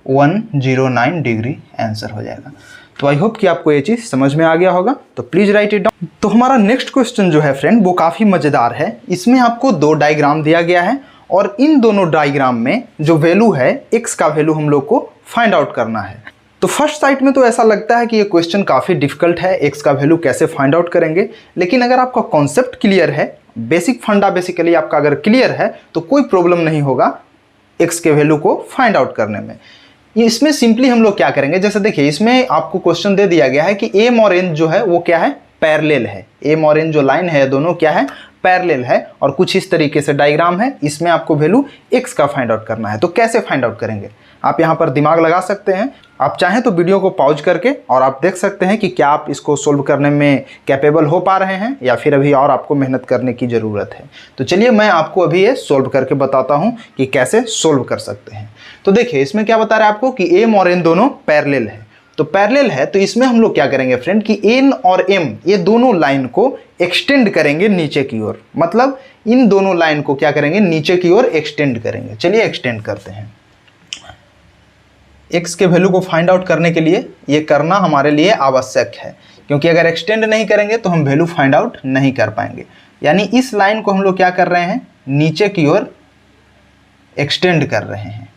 109 degree answer हो जाएगा। तो आई होप कि आपको ये चीज़ समझ में आ गया होगा। तो प्लीज़ राइट इट डाउन। तो हमारा नेक्स्ट क्वेश्चन जो है फ्रेंड वो काफ़ी मज़ेदार है। इसमें आपको दो डायग्राम दिया गया है और इन दोनों डायग्राम में जो वैल्यू है x का वैल्यू हम लोग को फाइंड आउट करना है। तो फर्स्ट साइड में तो ऐसा लगता है कि ये क्वेश्चन काफ़ी डिफिकल्ट है, x का वैल्यू कैसे फाइंड आउट करेंगे। लेकिन अगर आपका कॉन्सेप्ट क्लियर है, बेसिक फंडा बेसिकली आपका अगर क्लियर है तो कोई प्रॉब्लम नहीं होगा x के वैल्यू को फाइंड आउट करने में। इसमें सिंपली हम लोग क्या करेंगे, जैसे देखिए इसमें आपको क्वेश्चन दे दिया गया है कि एम और एन जो है वो क्या है पैरेलल है। एम और एन जो लाइन है दोनों क्या है पैरेलल है और कुछ इस तरीके से डायग्राम है, इसमें आपको वैल्यू x का फाइंड आउट करना है। तो कैसे फाइंड आउट करेंगे, आप यहाँ पर दिमाग लगा सकते हैं। आप चाहें तो वीडियो को पॉज करके और आप देख सकते हैं कि क्या आप इसको सोल्व करने में कैपेबल हो पा रहे हैं या फिर अभी और आपको मेहनत करने की ज़रूरत है। तो चलिए मैं आपको अभी ये सोल्व करके बताता हूँ कि कैसे सोल्व कर सकते हैं। तो देखिए इसमें क्या बता रहा है आपको कि m और n दोनों पैरेलल है। तो पैरेलल है तो इसमें हम लोग क्या करेंगे फ्रेंड कि n और m ये दोनों लाइन को एक्सटेंड करेंगे नीचे की ओर, मतलब इन दोनों लाइन को क्या करेंगे नीचे की ओर एक्सटेंड करेंगे। चलिए एक्सटेंड करते हैं। x के वैल्यू को फाइंड आउट करने के लिए ये करना हमारे लिए आवश्यक है, क्योंकि अगर एक्सटेंड नहीं करेंगे तो हम वैल्यू फाइंड आउट नहीं कर पाएंगे। यानी इस लाइन को हम लोग क्या कर रहे हैं, नीचे की ओर एक्सटेंड कर रहे हैं।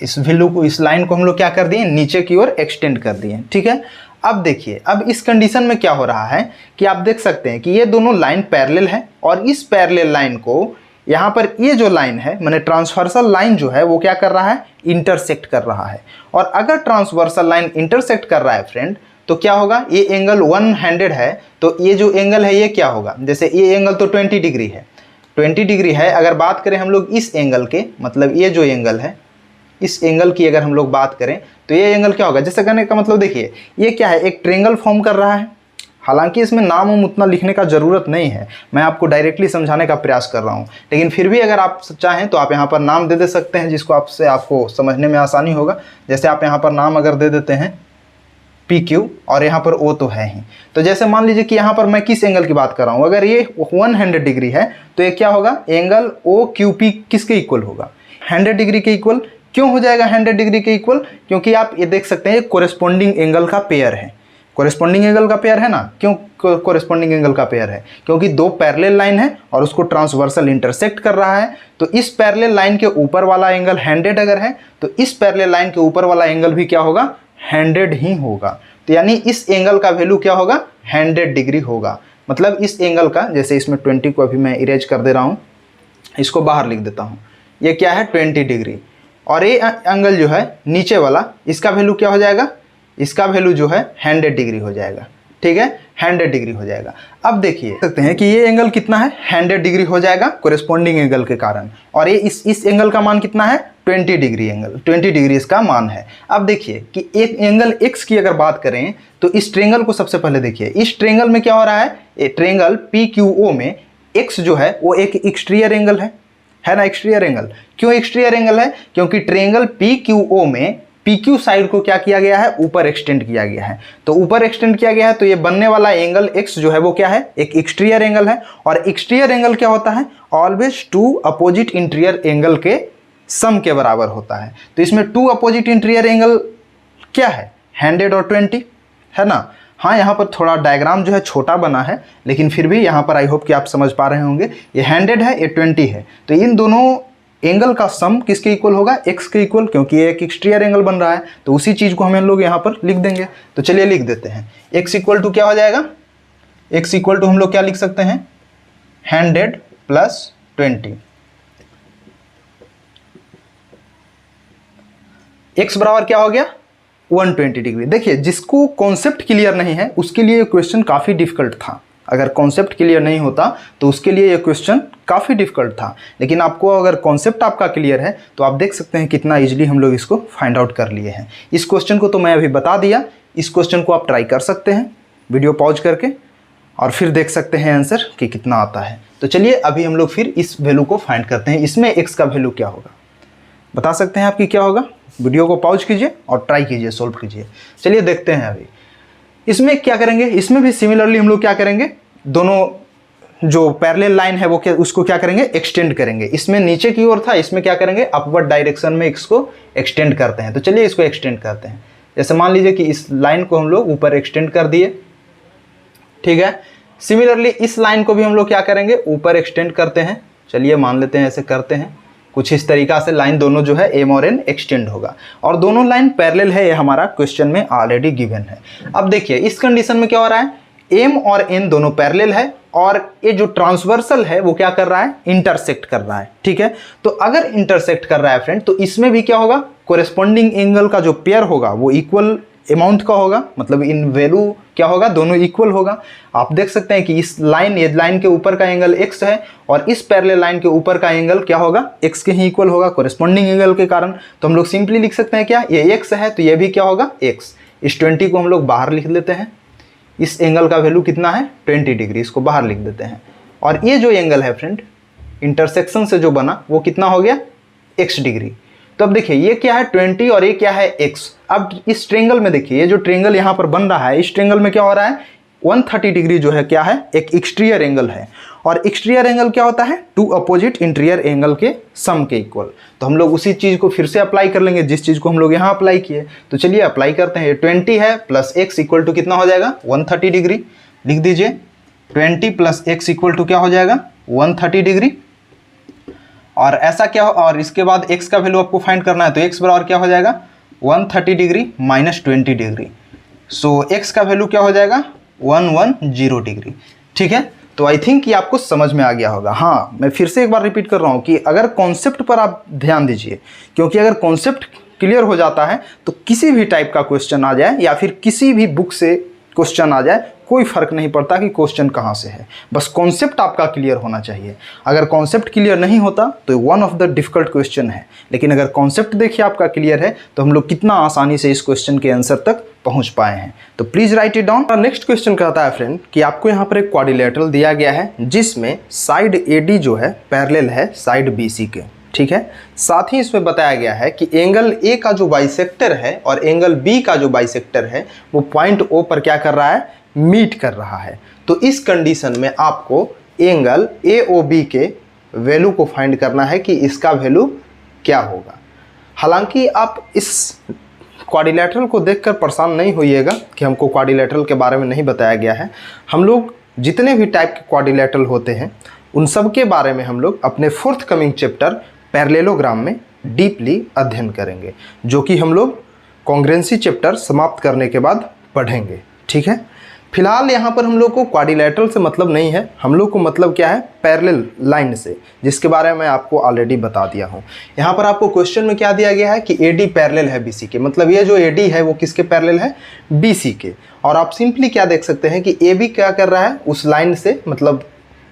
इस वैल्यू को, इस लाइन को हम लोग क्या कर दिए, नीचे की ओर एक्सटेंड कर दिए। ठीक है, अब देखिए अब इस कंडीशन में क्या हो रहा है कि आप देख सकते हैं कि ये दोनों लाइन पैरेलल है और इस पैरेलल लाइन को यहाँ पर ये जो लाइन है माने ट्रांसवर्सल लाइन जो है वो क्या कर रहा है, इंटरसेक्ट कर रहा है। और अगर ट्रांसवर्सल लाइन इंटरसेक्ट कर रहा है फ्रेंड तो क्या होगा, ये एंगल 100 है तो ये जो एंगल है ये क्या होगा, जैसे ये एंगल तो 20 डिग्री है, 20 डिग्री है। अगर बात करें हम लोग इस एंगल के, मतलब ये जो एंगल है इस एंगल की अगर हम लोग बात करें तो ये एंगल क्या होगा, जैसे कहने का मतलब देखिए ये क्या है, एक ट्रायंगल फॉर्म कर रहा है। हालांकि इसमें नाम उतना लिखने का ज़रूरत नहीं है, मैं आपको डायरेक्टली समझाने का प्रयास कर रहा हूँ, लेकिन फिर भी अगर आप चाहें तो आप यहाँ पर नाम दे सकते हैं जिसको आपको समझने में आसानी होगा। जैसे आप यहाँ पर नाम अगर दे देते हैं PQ और यहाँ पर O तो है ही, तो जैसे मान लीजिए कि यहाँ पर मैं किस एंगल की बात कर रहा हूँ, अगर ये 100 डिग्री है तो ये क्या होगा, एंगल OQP किसके इक्वल होगा, 100 डिग्री के इक्वल। क्यों हो जाएगा 100 डिग्री के इक्वल, क्योंकि आप ये देख सकते हैं ये कोरेस्पोंडिंग एंगल का पेयर है, कोरेस्पोंडिंग एंगल का पेयर है ना। क्यों कोरेस्पोंडिंग एंगल का पेयर है, क्योंकि दो पैरेलल लाइन है और उसको ट्रांसवर्सल इंटरसेक्ट कर रहा है। तो इस पैरेलल लाइन के ऊपर वाला एंगल 100 अगर है तो इस पैरेलल लाइन के ऊपर वाला एंगल भी क्या होगा, 100 ही होगा। तो यानी इस एंगल का वैल्यू क्या होगा, 100 डिग्री होगा। मतलब इस एंगल का, जैसे इसमें 20 को अभी मैं इरेज कर दे रहा हूँ, इसको बाहर लिख देता हूँ, ये क्या है 20 डिग्री। और ये एंगल जो है नीचे वाला, इसका वैल्यू क्या हो जाएगा, इसका वैल्यू जो है 100 डिग्री हो जाएगा। ठीक है, 100 डिग्री हो जाएगा। अब देखिए सकते हैं कि ये एंगल कितना है, 100 डिग्री हो जाएगा कोरेस्पोंडिंग एंगल के कारण। और ये इस एंगल का मान कितना है, 20 डिग्री एंगल, 20 डिग्री इसका मान है। अब देखिए कि एक एंगल x की अगर बात करें तो इस ट्रायंगल को सबसे पहले देखिए, इस ट्रायंगल में क्या हो रहा है, ये ट्रायंगल PQO में x जो है वो एक एक्सटीरियर एंगल है ना, एक्सटीरियर एंगल। क्यों एक्सटीरियर एंगल है, क्योंकि ट्रायंगल PQO में PQ साइड को क्या किया गया है, ऊपर एक्सटेंड किया गया है। तो ऊपर एक्सटेंड किया गया है तो ये बनने वाला एंगल x जो है वो क्या है, एक एक्सटीरियर एंगल है। और एक्सटीरियर एंगल क्या होता है, always two opposite interior angle के सम के बराबर होता है। तो इसमें टू अपोजिट इंटीरियर एंगल क्या है, 100 और 20 है ना। हाँ, यहाँ पर थोड़ा डायग्राम जो है छोटा बना है, लेकिन फिर भी यहाँ पर आई होप कि आप समझ पा रहे होंगे। ये 100 है, ये 20 है, तो इन दोनों एंगल का सम किसके इक्वल होगा, x के इक्वल, क्योंकि ये एक एक्सटीरियर एंगल बन रहा है। तो उसी चीज़ को हम लोग यहाँ पर लिख देंगे। तो चलिए लिख देते हैं, x इक्वल टू क्या हो जाएगा, x इक्वल टू हम लोग क्या लिख सकते हैं, 100 प्लस 20। x बराबर क्या हो गया, 120 डिग्री। देखिए जिसको कॉन्सेप्ट क्लियर नहीं है उसके लिए ये क्वेश्चन काफ़ी डिफिकल्ट था। अगर कॉन्सेप्ट क्लियर नहीं होता तो उसके लिए ये क्वेश्चन काफ़ी डिफिकल्ट था, लेकिन आपको अगर कॉन्सेप्ट आपका क्लियर है तो आप देख सकते हैं कितना इजीली हम लोग इसको फाइंड आउट कर लिए हैं। इस क्वेश्चन को तो मैं अभी बता दिया, इस क्वेश्चन को आप ट्राई कर सकते हैं वीडियो पॉज करके और फिर देख सकते हैं आंसर कि कितना आता है। तो चलिए अभी हम लोग फिर इस वैल्यू को फाइंड करते हैं। इसमें x का वैल्यू क्या होगा बता सकते हैं आपकी क्या होगा, वीडियो को पॉज कीजिए और ट्राई कीजिए, सोल्व कीजिए। चलिए देखते हैं अभी इसमें क्या करेंगे। इसमें भी सिमिलरली हम लोग क्या करेंगे, दोनों जो पैरेलल लाइन है वो क्या, उसको क्या करेंगे, एक्सटेंड करेंगे। इसमें नीचे की ओर था, इसमें क्या करेंगे, अपवर्ड डायरेक्शन में इसको एक्सटेंड करते हैं। तो चलिए इसको एक्सटेंड करते हैं। जैसे मान लीजिए कि इस लाइन को हम लोग ऊपर एक्सटेंड कर दिए, ठीक है। सिमिलरली इस लाइन को भी हम लोग क्या करेंगे, ऊपर एक्सटेंड करते हैं। चलिए मान लेते हैं ऐसे करते हैं, कुछ इस तरीका से लाइन दोनों जो है m और n एक्सटेंड होगा और दोनों लाइन पैरेलल है, ये हमारा क्वेश्चन में ऑलरेडी गिवन है। अब देखिए इस कंडीशन में क्या हो रहा है, m और n दोनों पैरेलल है और ये जो ट्रांसवर्सल है वो क्या कर रहा है, इंटरसेक्ट कर रहा है, ठीक है। तो अगर इंटरसेक्ट कर रहा है फ्रेंड तो इसमें भी क्या होगा, कोरेस्पोंडिंग एंगल का जो पेयर होगा वो इक्वल अमाउंट का होगा, मतलब इन वैल्यू क्या होगा, दोनों इक्वल होगा। आप देख सकते हैं कि इस लाइन, ये लाइन के ऊपर का एंगल x है और इस पैरेलल लाइन के ऊपर का एंगल क्या होगा, x के ही इक्वल होगा कोरिस्पोंडिंग एंगल के कारण। तो हम लोग सिंपली लिख सकते हैं क्या, ये x है तो ये भी क्या होगा x। इस 20 को हम लोग बाहर लिख लेते हैं, इस एंगल का वैल्यू कितना है 20 डिग्री, इसको बाहर लिख देते हैं। और ये जो एंगल है फ्रेंड इंटरसेक्शन से जो बना वो कितना हो गया x डिग्री। तो अब देखिए ये क्या है 20 और ये क्या है x। अब इस ट्रेंगल में देखिए ये जो ट्रेंगल यहाँ पर बन रहा है, इस ट्रेंगल में क्या हो रहा है 130 डिग्री जो है क्या है, एक एक्सटीरियर एंगल है। और एक्सटीरियर एंगल क्या होता है, टू अपोजिट इंटीरियर एंगल के सम के इक्वल। तो हम लोग उसी चीज़ को फिर से अप्लाई कर लेंगे जिस चीज़ को हम लोग यहाँ अप्लाई किए। तो चलिए अप्लाई करते हैं। 20 है प्लस x इक्वल टू कितना हो जाएगा 130 डिग्री। लिख दीजिए 20 प्लस x इक्वल टू क्या हो जाएगा 130 डिग्री। और ऐसा क्या हो, और इसके बाद x का वैल्यू आपको फाइंड करना है, तो x बराबर क्या हो जाएगा 130 डिग्री माइनस 20 डिग्री। सो x का वैल्यू क्या हो जाएगा 110 डिग्री। ठीक है, तो आई थिंक ये आपको समझ में आ गया होगा। हाँ, मैं फिर से एक बार रिपीट कर रहा हूँ कि अगर कॉन्सेप्ट पर आप ध्यान दीजिए, क्योंकि अगर कॉन्सेप्ट क्लियर हो जाता है तो किसी भी टाइप का क्वेश्चन आ जाए या फिर किसी भी बुक से क्वेश्चन आ जाए, कोई फर्क नहीं पड़ता कि क्वेश्चन कहाँ से है, बस कॉन्सेप्ट आपका क्लियर होना चाहिए। अगर कॉन्सेप्ट क्लियर नहीं होता तो one of the difficult question है, लेकिन अगर कॉन्सेप्ट देखिए आपका क्लियर है तो हम लोग कितना आसानी से इस क्वेश्चन के आंसर तक पहुंच पाए हैं। तो please right it down. Next question कहता है फ्रेंड कि आपको यहाँ पर एक क्वाड्रिलेटरल दिया गया है जिसमें साइड AD जो है पैरेलल है साइड BC के। ठीक है, साथ ही इसमें बताया गया है कि एंगल A का जो बाइसेक्टर है और एंगल B का जो बाइसेक्टर है वो पॉइंट O पर क्या कर रहा है, मीट कर रहा है। तो इस कंडीशन में आपको एंगल AOB के वैल्यू को फाइंड करना है कि इसका वैल्यू क्या होगा। हालांकि आप इस क्वाड्रिलेटरल को देखकर परेशान नहीं होइएगा कि हमको क्वाड्रिलेटरल के बारे में नहीं बताया गया है। हम लोग जितने भी टाइप के क्वाड्रिलेटरल होते हैं उन सब के बारे में हम लोग अपने फोर्थ कमिंग चैप्टर पैरेललोग्राम में डीपली अध्ययन करेंगे, जो कि हम लोग कॉन्ग्रुएंसी चैप्टर समाप्त करने के बाद पढ़ेंगे। ठीक है, फिलहाल यहाँ पर हम लोग को क्वाड्रिलेटरल से मतलब नहीं है, हम लोग को मतलब क्या है पैरेलल लाइन से, जिसके बारे में मैं आपको ऑलरेडी बता दिया हूँ। यहाँ पर आपको क्वेश्चन में क्या दिया गया है कि AD पैरेलल है BC के, मतलब ये जो AD है वो किसके पैरेलल है, BC के। और आप सिंपली क्या देख सकते हैं कि AB क्या कर रहा है उस लाइन से, मतलब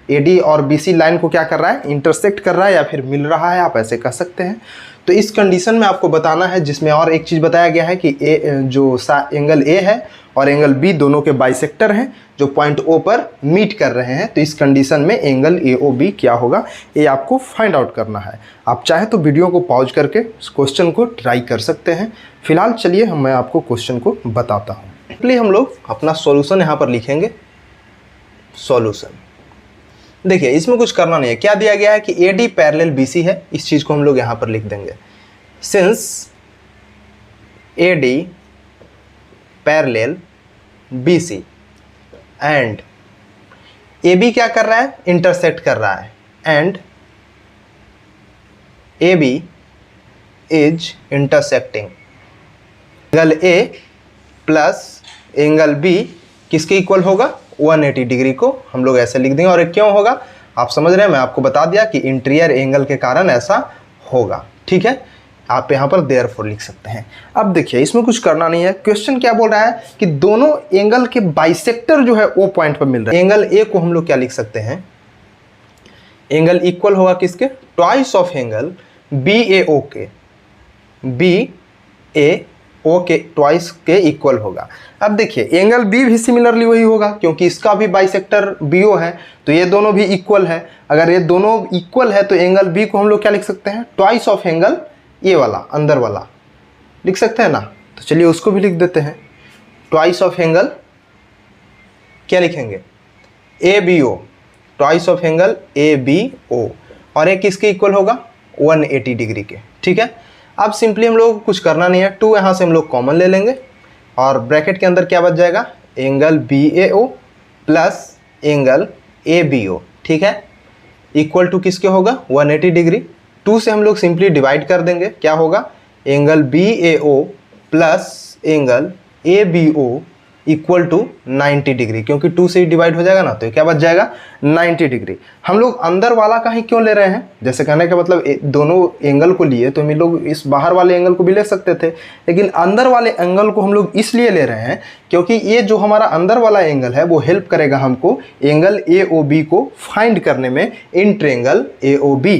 AD और BC लाइन को क्या कर रहा है, इंटरसेक्ट कर रहा है या फिर मिल रहा है, आप ऐसे कह सकते हैं। तो इस कंडीशन में आपको बताना है, जिसमें और एक चीज़ बताया गया है कि जो एंगल A है और एंगल B दोनों के बाइसेक्टर हैं जो पॉइंट O पर मीट कर रहे हैं। तो इस कंडीशन में एंगल AOB क्या होगा ये आपको फाइंड आउट करना है। आप चाहे तो वीडियो को पॉज करके इस क्वेश्चन को ट्राई कर सकते हैं। फिलहाल चलिए मैं आपको क्वेश्चन को बताता हूँ। इसलिए हम लोग अपना सॉल्यूशन यहाँ पर लिखेंगे। सॉल्यूशन देखिए, इसमें कुछ करना नहीं है। क्या दिया गया है कि AD पैरेलल BC है, इस चीज़ को हम लोग यहाँ पर लिख देंगे। Since AD parallel BC and AB क्या कर रहा है, इंटरसेक्ट कर रहा है, and AB is intersecting angle A plus angle B किसके इक्वल होगा 180 डिग्री को हम लोग ऐसे लिख देंगे। और क्यों होगा आप समझ रहे हैं, मैं आपको बता दिया कि इंटीरियर एंगल के कारण ऐसा होगा। ठीक है, आप यहाँ पर देयरफॉर लिख सकते हैं। अब देखिए इसमें कुछ करना नहीं है। क्वेश्चन क्या बोल रहा है कि दोनों एंगल के बाइसेक्टर जो है O पॉइंट पर मिल रहा है। एंगल A को हम लोग क्या लिख सकते हैं, एंगल इक्वल होगा किसके, ट्वाइस ऑफ एंगल BAO के, BAO के ट्वाइस के इक्वल होगा। अब देखिए एंगल B भी सिमिलरली वही होगा, क्योंकि इसका भी बाइसेक्टर BO है, तो ये दोनों भी इक्वल है। अगर ये दोनों इक्वल है तो एंगल B को हम लोग क्या लिख सकते हैं, ट्वाइस ऑफ एंगल ये वाला अंदर वाला लिख सकते हैं ना। तो चलिए उसको भी लिख देते हैं। ट्वाइस ऑफ एंगल क्या लिखेंगे, ABO, twice of angle ABO, और एक किसके इक्वल होगा 180 डिग्री के। ठीक है, अब सिंपली हम लोग कुछ करना नहीं है, 2 यहाँ से हम लोग कॉमन ले लेंगे और ब्रैकेट के अंदर क्या बच जाएगा, angle BAO plus angle ABO। ठीक है, इक्वल टू किसके होगा 180 डिग्री। 2 से हम लोग सिंपली डिवाइड कर देंगे, क्या होगा angle BAO plus angle ABO equal to 90 degree, क्योंकि 2 से ही डिवाइड हो जाएगा ना, तो ये क्या बच जाएगा 90 डिग्री। हम लोग अंदर वाला का ही क्यों ले रहे हैं, जैसे कहने का मतलब दोनों एंगल को लिए तो हम लोग इस बाहर वाले एंगल को भी ले सकते थे, लेकिन अंदर वाले एंगल को हम लोग इसलिए ले रहे हैं क्योंकि ये जो हमारा अंदर वाला एंगल है वो हेल्प करेगा हमको एंगल AOB को फाइंड करने में इन ट्रायंगल AOB।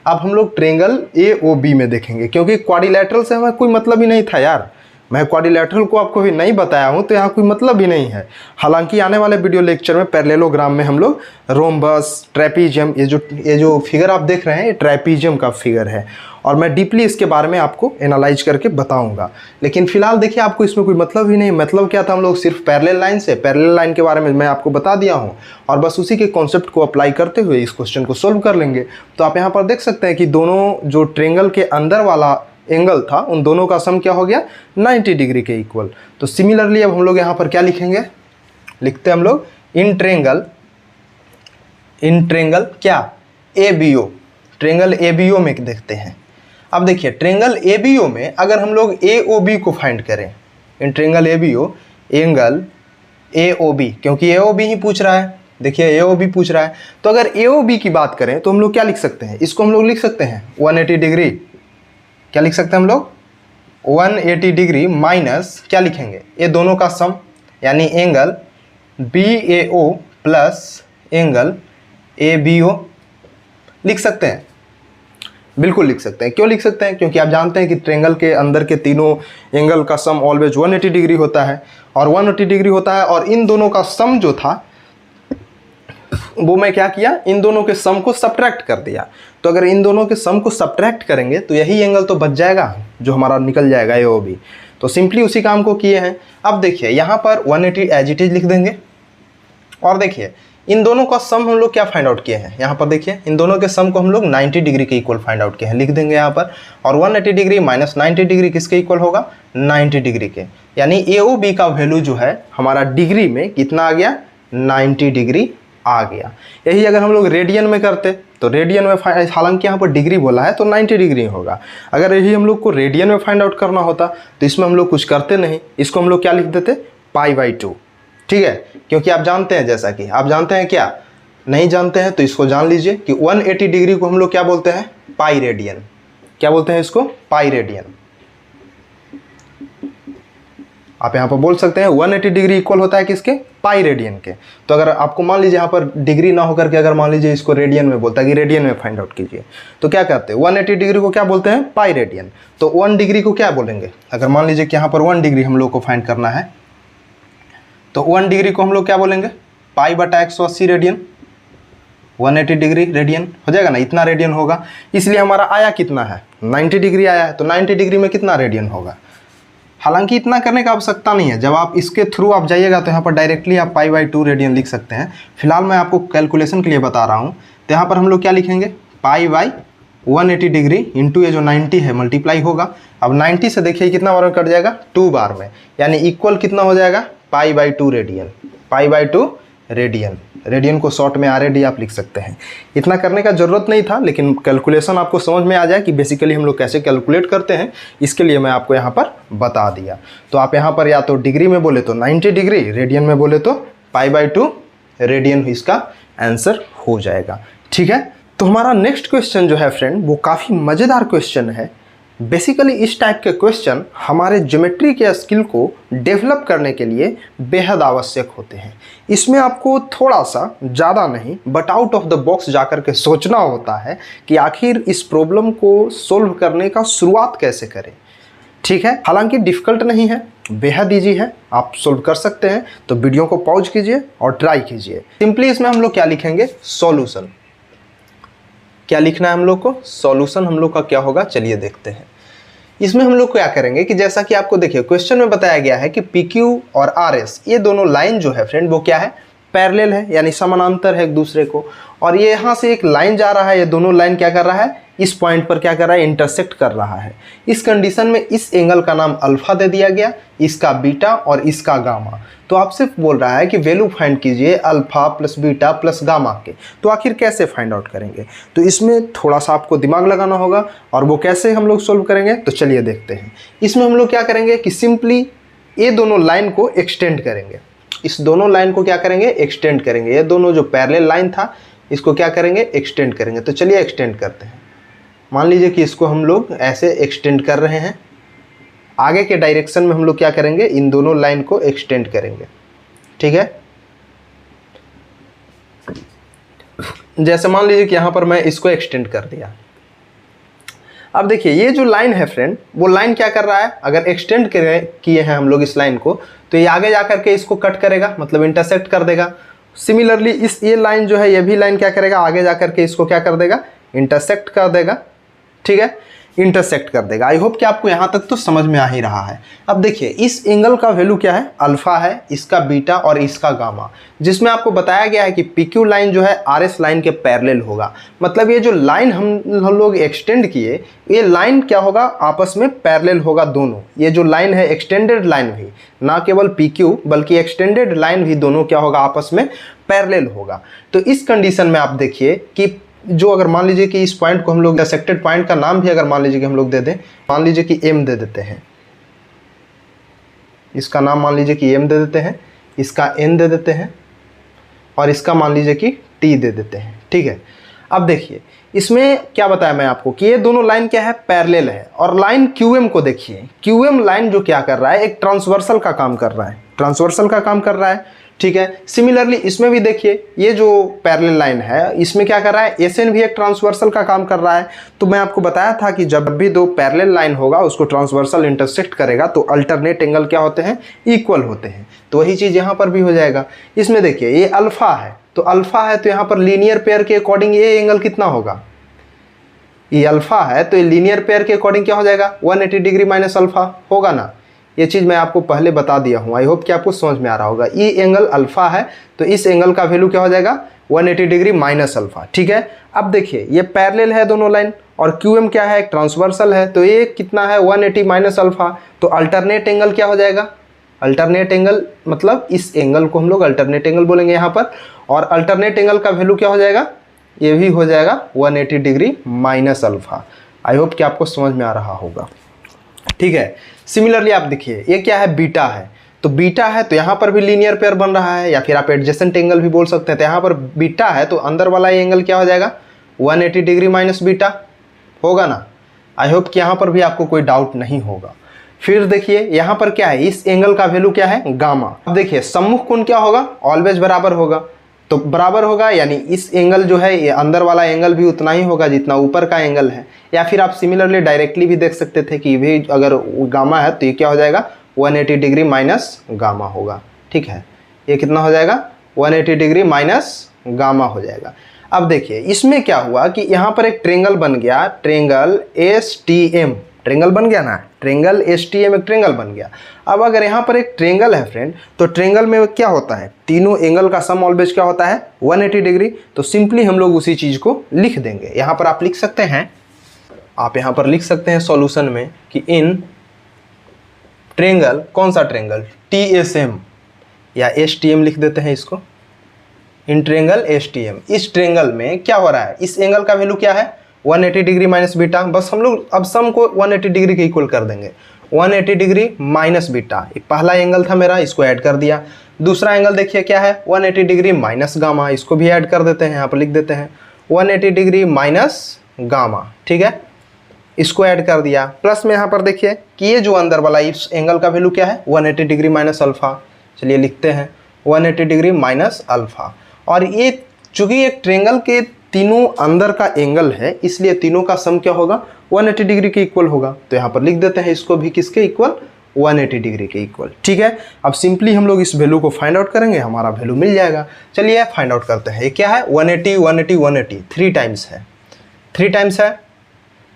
अब हम लोग ट्रायंगल AOB में देखेंगे, क्योंकि क्वाड्रिलेटरल से हमें कोई मतलब ही नहीं था यार, मैं क्वाड्रिलेटरल को आपको भी नहीं बताया हूँ तो यहाँ कोई मतलब ही नहीं है। हालांकि आने वाले वीडियो लेक्चर में पैरेललोग्राम में हम लोग रोम्बस, ट्रेपीजियम, ये जो फिगर आप देख रहे हैं ये ट्रेपीजियम का फिगर है और मैं डीपली इसके बारे में आपको एनालाइज करके बताऊंगा। लेकिन फिलहाल देखिए आपको इसमें कोई मतलब ही नहीं, मतलब क्या था, हम लोग सिर्फ पैरेलल लाइन से, पैरेलल लाइन के बारे में मैं आपको बता दिया हूँ और बस उसी के कॉन्सेप्ट को अप्लाई करते हुए इस क्वेश्चन को सोल्व कर लेंगे। तो आप यहाँ पर देख सकते हैं कि दोनों जो ट्रायंगल के अंदर वाला एंगल था उन दोनों का सम क्या हो गया 90 डिग्री के इक्वल। तो सिमिलरली अब हम लोग यहाँ पर क्या लिखेंगे, लिखते हैं हम लोग इन ट्रायंगल क्या ABO, ट्रायंगल ABO में देखते हैं। अब देखिए ट्रायंगल ABO में अगर हम लोग AOB को फाइंड करें, in triangle ABO angle AOB, क्योंकि AOB ही पूछ रहा है, देखिए AOB पूछ रहा है, तो अगर AOB की बात करें तो हम लोग क्या लिख सकते हैं, इसको हम लोग लिख सकते हैं 180 डिग्री, क्या लिख सकते हैं हम लोग 180 डिग्री माइनस क्या लिखेंगे, ये दोनों का सम, यानी angle BAO plus angle ABO लिख सकते हैं, बिल्कुल लिख सकते हैं। क्यों लिख सकते हैं, क्योंकि आप जानते हैं कि ट्रायंगल के अंदर के तीनों एंगल का सम ऑलवेज 180 डिग्री होता है और 180 डिग्री होता है, और इन दोनों का सम जो था वो मैं क्या किया, इन दोनों के सम को सब्ट्रैक्ट कर दिया। तो अगर इन दोनों के सम को सब्ट्रैक्ट करेंगे तो यही एंगल तो बच जाएगा जो हमारा निकल जाएगा AOB। तो सिंपली उसी काम को किए हैं। अब देखिए यहाँ पर 180 एज इट इज लिख देंगे और देखिए इन दोनों का सम हम लोग क्या फाइंड आउट किए हैं, यहाँ पर देखिए इन दोनों के सम को हम लोग 90 डिग्री के इक्वल फाइंड आउट किए हैं, लिख देंगे यहाँ पर। और 180 डिग्री माइनस 90 डिग्री किसके इक्वल होगा 90 डिग्री के, यानी AOB का वैल्यू जो है हमारा डिग्री में कितना आ गया 90 डिग्री आ गया। यही अगर हम लोग रेडियन में करते तो रेडियन में, हालांकि यहाँ पर डिग्री बोला है तो 90 डिग्री होगा, अगर यही हम लोग को रेडियन में फाइंड आउट करना होता तो इसमें हम लोग कुछ करते नहीं, इसको हम लोग क्या लिख देते π/2, ठीक है। क्योंकि आप जानते हैं, जैसा कि आप जानते हैं, क्या नहीं जानते हैं तो इसको जान लीजिए कि 180 डिग्री को हम लोग क्या बोलते हैं पाई रेडियन, क्या बोलते हैं इसको पाई रेडियन। आप यहाँ पर बोल सकते हैं 180 डिग्री इक्वल होता है किसके पाई रेडियन के। तो अगर आपको मान लीजिए यहाँ पर डिग्री ना होकर के अगर मान लीजिए इसको रेडियन में बोलता है कि रेडियन में फाइंड आउट कीजिए, तो क्या करते हैं 180 डिग्री को क्या बोलते हैं पाई रेडियन। तो 1 डिग्री को क्या बोलेंगे, अगर मान लीजिए कि यहाँ पर 1 डिग्री हम लोग को फाइंड करना है तो 1 डिग्री को हम लोग क्या बोलेंगे π/180 रेडियन, 180 डिग्री रेडियन हो जाएगा ना, इतना रेडियन होगा। इसलिए हमारा आया कितना है 90 डिग्री आया है, तो 90 डिग्री में कितना रेडियन होगा। हालांकि इतना करने का आवश्यकता नहीं है, जब आप इसके थ्रू आप जाइएगा तो यहाँ पर डायरेक्टली आप π/2 रेडियन लिख सकते हैं। फिलहाल मैं आपको कैलकुलेशन के लिए बता रहा हूँ, तो यहाँ पर हम लोग क्या लिखेंगे π/180 डिग्री इंटू ये जो 90 है मल्टीप्लाई होगा। अब 90 से देखिए कितना बार में कट जाएगा 2 बार में, यानी इक्वल कितना हो जाएगा π/2 रेडियन, π/2 रेडियन। रेडियन को शॉर्ट में RAD आप लिख सकते हैं। इतना करने का ज़रूरत नहीं था, लेकिन कैलकुलेशन आपको समझ में आ जाए कि बेसिकली हम लोग कैसे कैलकुलेट करते हैं, इसके लिए मैं आपको यहाँ पर बता दिया। तो आप यहाँ पर या तो डिग्री में बोले तो 90 डिग्री, रेडियन में बोले तो π/2 रेडियन इसका आंसर हो जाएगा। ठीक है, तो हमारा नेक्स्ट क्वेश्चन जो है फ्रेंड वो काफ़ी मज़ेदार क्वेश्चन है। बेसिकली इस टाइप के क्वेश्चन हमारे ज्योमेट्री के स्किल को डेवलप करने के लिए बेहद आवश्यक होते हैं। इसमें आपको थोड़ा सा ज़्यादा नहीं but out of the box जाकर के सोचना होता है कि आखिर इस प्रॉब्लम को सोल्व करने का शुरुआत कैसे करें। ठीक है, हालांकि डिफ़िकल्ट नहीं है, बेहद ईजी है, आप सोल्व कर सकते हैं। तो वीडियो को पॉज कीजिए और ट्राई कीजिए। सिंपली इसमें हम लोग क्या लिखेंगे सॉल्यूशन, क्या लिखना है हम लोग को सॉल्यूशन हम लोग का क्या होगा चलिए देखते हैं। इसमें हम लोग क्या करेंगे कि जैसा कि आपको देखिए क्वेश्चन में बताया गया है कि PQ और RS ये दोनों लाइन जो है फ्रेंड वो क्या है पैरेलल है, यानी समानांतर है एक दूसरे को। और ये यहाँ से एक लाइन जा रहा है, ये दोनों लाइन क्या कर रहा है इस पॉइंट पर क्या कर रहा है इंटरसेक्ट कर रहा है। इस कंडीशन में इस एंगल का नाम अल्फा दे दिया गया, इसका बीटा और इसका गामा। तो आप सिर्फ बोल रहा है कि वैल्यू फाइंड कीजिए alpha plus beta plus gamma के। तो आखिर कैसे फाइंड आउट करेंगे, तो इसमें थोड़ा सा आपको दिमाग लगाना होगा। और वो कैसे हम लोग सोल्व करेंगे तो चलिए देखते हैं। इसमें हम लोग क्या करेंगे कि सिंपली ये दोनों लाइन को एक्सटेंड करेंगे। इस दोनों लाइन को क्या करेंगे, एक्सटेंड करेंगे। ये दोनों जो पैरेलल लाइन था इसको क्या करेंगे, एक्सटेंड करेंगे। तो चलिए एक्सटेंड करते हैं। मान लीजिए कि इसको हम लोग ऐसे एक्सटेंड कर रहे हैं। आगे के डायरेक्शन में हम लोग क्या करेंगे, इन दोनों लाइन को एक्सटेंड करेंगे। ठीक है, जैसे मान लीजिए कि यहाँ पर मैं इसको एक्सटेंड कर दिया। अब देखिए ये जो लाइन है फ्रेंड, वो लाइन क्या कर रहा है, अगर एक्सटेंड किए हैं हम लोग इस लाइन को, तो ये आगे जाकर के इसको कट करेगा, मतलब इंटरसेक्ट कर देगा। सिमिलरली ये लाइन जो है, ये भी लाइन क्या करेगा, आगे जाकर के इसको क्या कर देगा, इंटरसेक्ट कर देगा। ठीक है, इंटरसेक्ट कर देगा। आई होप कि आपको यहाँ तक तो समझ में आ ही रहा है। अब देखिए इस एंगल का वैल्यू क्या है, अल्फा है, इसका बीटा और इसका गामा, जिसमें आपको बताया गया है कि PQ लाइन जो है RS लाइन के पैरेलल होगा। मतलब ये जो लाइन हम लोग एक्सटेंड किए, ये लाइन क्या होगा, आपस में पैरेलल होगा दोनों। ये जो लाइन है एक्सटेंडेड लाइन भी, ना केवल PQ बल्कि एक्सटेंडेड लाइन भी, दोनों क्या होगा, आपस में पैरेलल होगा। तो इस कंडीशन में आप देखिए कि जो अगर मान लीजिए कि इस पॉइंट को हम लोग इंटरसेक्टेड पॉइंट का नाम भी अगर मान लीजिए कि हम लोग दे दें, मान लीजिए कि M दे देते हैं, इसका नाम मान लीजिए कि M दे देते हैं, इसका N दे देते हैं और इसका मान लीजिए कि T दे देते हैं। ठीक है, अब देखिए इसमें क्या बताया मैं आपको कि ये दोनों लाइन क्या है, पैरेलल है। और लाइन QM को देखिए, QM लाइन जो क्या कर रहा है, एक ट्रांसवर्सल का काम कर रहा है, ट्रांसवर्सल का काम कर रहा है। ठीक है, सिमिलरली इसमें भी देखिए ये जो पैरेलल लाइन है, इसमें क्या कर रहा है, SN भी एक ट्रांसवर्सल का काम कर रहा है। तो मैं आपको बताया था कि जब भी दो पैरेलल लाइन होगा उसको ट्रांसवर्सल इंटरसेक्ट करेगा तो अल्टरनेट एंगल क्या होते हैं, इक्वल होते हैं। तो वही चीज़ यहाँ पर भी हो जाएगा। इसमें देखिए ये अल्फा है, तो अल्फा है तो यहाँ पर लीनियर पेयर के अकॉर्डिंग ये एंगल कितना होगा, ये अल्फा है तो ये लीनियर पेयर के अकॉर्डिंग क्या हो जाएगा, 180 डिग्री माइनस अल्फा होगा ना। ये चीज़ मैं आपको पहले बता दिया हूँ, आई होप कि आपको समझ में आ रहा होगा। ये एंगल अल्फा है तो इस एंगल का वैल्यू क्या हो जाएगा, 180 डिग्री माइनस अल्फा। ठीक है, अब देखिए ये पैरेलल है दोनों लाइन और QM क्या है, एक ट्रांसवर्सल है, तो ये कितना है, 180 माइनस अल्फा। तो अल्टरनेट एंगल क्या हो जाएगा, अल्टरनेट एंगल मतलब इस एंगल को हम लोग अल्टरनेट एंगल बोलेंगे यहाँ पर। और अल्टरनेट एंगल का वैल्यू क्या हो जाएगा, ये भी हो जाएगा 180 degree minus alpha. I hope कि आपको समझ में आ रहा होगा। ठीक है, सिमिलरली आप देखिए ये क्या है, बीटा है, तो बीटा है तो यहाँ पर भी लीनियर पेयर बन रहा है, या फिर आप एडजेसेंट एंगल भी बोल सकते हैं। तो यहाँ पर बीटा है तो अंदर वाला ये एंगल क्या हो जाएगा, 180 डिग्री माइनस बीटा होगा ना। आई होप कि यहाँ पर भी आपको कोई डाउट नहीं होगा। फिर देखिए यहाँ पर क्या है, इस एंगल का वैल्यू क्या है, गामा। अब देखिए सम्मुख कोण क्या होगा, ऑलवेज बराबर होगा, तो बराबर होगा यानी इस एंगल जो है, ये अंदर वाला एंगल भी उतना ही होगा जितना ऊपर का एंगल है। या फिर आप सिमिलरली डायरेक्टली भी देख सकते थे कि भी अगर गामा है तो ये क्या हो जाएगा, 180 डिग्री माइनस गामा होगा। ठीक है, ये कितना हो जाएगा, 180 डिग्री माइनस गामा हो जाएगा। अब देखिए इसमें क्या हुआ कि यहाँ पर एक ट्रेंगल बन गया, ट्रेंगल STM, ट्रेंगल बन गया ना, ट्रेंगल STM एक ट्रेंगल बन गया। अब अगर यहाँ पर एक ट्रेंगल है फ्रेंड, तो ट्रेंगल में क्या होता है, तीनों एंगल का सम ऑलवेज क्या होता है, 180 डिग्री। तो सिंपली हम लोग उसी चीज़ को लिख देंगे। यहाँ पर आप लिख सकते हैं, आप यहाँ पर लिख सकते हैं सॉल्यूशन में कि इन ट्रेंगल, कौन सा ट्रेंगल, TSM या STM लिख देते हैं इसको, इन ट्रेंगल STM। इस ट्रेंगल में क्या हो रहा है, इस एंगल का वैल्यू क्या है, 180 डिग्री माइनस बीटा। बस हम लोग अब सम को 180 डिग्री के इक्वल कर देंगे, 180 डिग्री माइनस बीटा। पहला एंगल था मेरा, इसको ऐड कर दिया। दूसरा एंगल देखिए क्या है, 180 डिग्री माइनस गामा, इसको भी ऐड कर देते हैं, यहाँ पर लिख देते हैं 180 डिग्री माइनस गामा। ठीक है, इसको ऐड कर दिया। प्लस में यहाँ पर देखिए कि ये जो अंदर वाला इस एंगल का वैल्यू क्या है, 180 डिग्री माइनस अल्फा। चलिए लिखते हैं 180 डिग्री माइनस अल्फा। और ये चूंकि एक ट्रेंगल के तीनों अंदर का एंगल है, इसलिए तीनों का सम क्या होगा, 180 डिग्री के इक्वल होगा। तो यहाँ पर लिख देते हैं इसको भी किसके इक्वल, 180 डिग्री के इक्वल। ठीक है, अब सिंपली हम लोग इस वैल्यू को फाइंड आउट करेंगे, हमारा वैल्यू मिल जाएगा। चलिए फाइंड आउट करते हैं। ये क्या है, 180 180 180, 3 टाइम्स है, 3 टाइम्स है।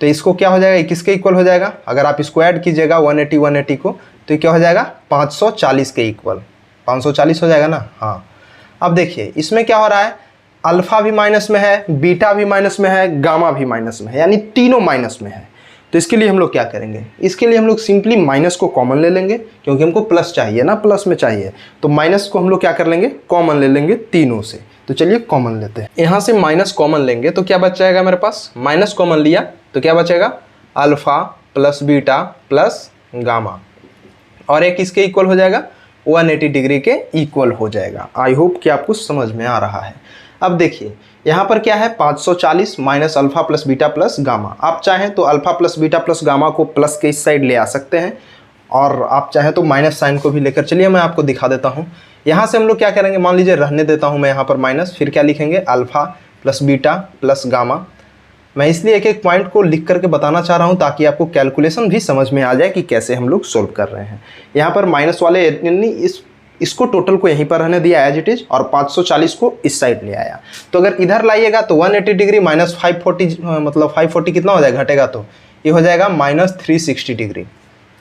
तो इसको क्या हो जाएगा, किसके इक्वल हो जाएगा, अगर आप इसको ऐड कीजिएगा 180 180 को, तो ये क्या हो जाएगा, 540 के इक्वल, 540 हो जाएगा ना। हाँ, अब देखिए इसमें क्या हो रहा है, अल्फा भी माइनस में है, बीटा भी माइनस में है, गामा भी माइनस में है, यानी तीनों माइनस में है। तो इसके लिए हम लोग क्या करेंगे, इसके लिए हम लोग सिंपली माइनस को कॉमन ले लेंगे, क्योंकि हमको प्लस चाहिए ना, प्लस में चाहिए। तो माइनस को हम लोग क्या कर लेंगे, कॉमन ले लेंगे तीनों से। तो चलिए कॉमन लेते हैं, यहाँ से माइनस कॉमन लेंगे तो क्या बच जाएगा मेरे पास, माइनस कॉमन लिया तो क्या बचेगा, alpha plus beta plus gamma. और एक इसके इक्वल हो जाएगा 180 डिग्री के इक्वल हो जाएगा। आई होप कि आपको समझ में आ रहा है। अब देखिए यहाँ पर क्या है 540 minus alpha plus beta plus gamma. आप चाहें तो alpha plus beta plus gamma को प्लस के इस साइड ले आ सकते हैं और आप चाहें तो माइनस साइन को भी लेकर चलिए, मैं आपको दिखा देता हूँ। यहाँ से हम लोग क्या करेंगे, मान लीजिए रहने देता हूँ मैं यहाँ पर माइनस, फिर क्या लिखेंगे alpha plus beta plus gamma. मैं इसलिए एक एक पॉइंट को लिख करके बताना चाह रहा हूँ ताकि आपको कैलकुलेशन भी समझ में आ जाए कि कैसे हम लोग सोल्व कर रहे हैं। यहाँ पर माइनस वाले इसको टोटल को यहीं पर रहने दिया एज इट इज और 540 को इस साइड ले आया। तो अगर इधर लाइएगा तो 180 डिग्री माइनस 540 मतलब 540 कितना हो जाएगा, घटेगा तो ये हो जाएगा माइनस 360 डिग्री।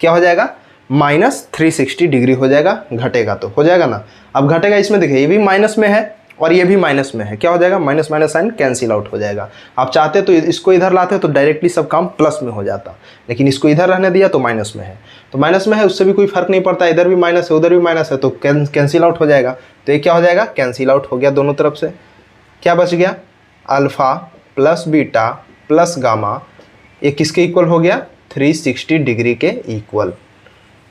क्या हो जाएगा, माइनस 360 डिग्री हो जाएगा, घटेगा तो हो जाएगा ना। अब घटेगा इसमें देखिए ये भी माइनस में है और ये भी माइनस में है, क्या हो जाएगा minus minus sign cancel out हो जाएगा। आप चाहते तो इसको इधर लाते तो डायरेक्टली सब काम प्लस में हो जाता, लेकिन इसको इधर रहने दिया तो माइनस में है। तो माइनस में है उससे भी कोई फर्क नहीं पड़ता, इधर भी माइनस है उधर भी माइनस है तो कैंसिल आउट हो जाएगा। तो ये क्या हो जाएगा, कैंसिल आउट हो गया दोनों तरफ से। क्या बच गया, alpha plus beta plus gamma, ये किसके इक्वल हो गया 360 डिग्री के इक्वल।